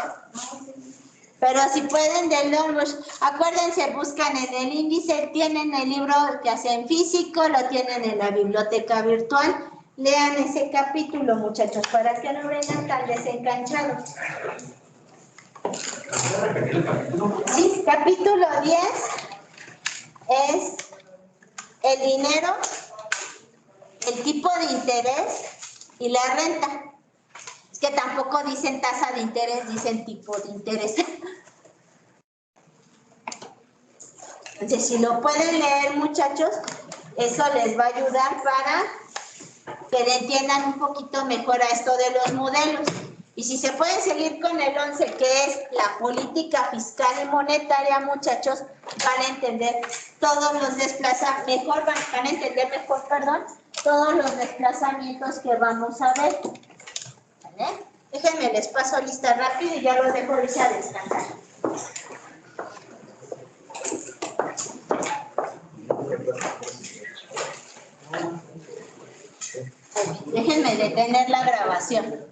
Speaker 1: pero si pueden del Dolbush, acuérdense, buscan en el índice, tienen el libro que hacen físico, lo tienen en la biblioteca virtual. Lean ese capítulo, muchachos, para que no vengan tan desencanchados. Sí, capítulo 10 es el dinero, el tipo de interés y la renta. Es que tampoco dicen tasa de interés, dicen tipo de interés. Entonces, si lo pueden leer, muchachos, eso les va a ayudar para que le entiendan un poquito mejor a esto de los modelos. Y si se pueden seguir con el 11, que es la política fiscal y monetaria, muchachos, van a entender todos los desplazamientos, todos los desplazamientos que vamos a ver. ¿Vale? Déjenme, les paso lista rápido y ya los dejo irse a descansar. Déjenme detener la grabación.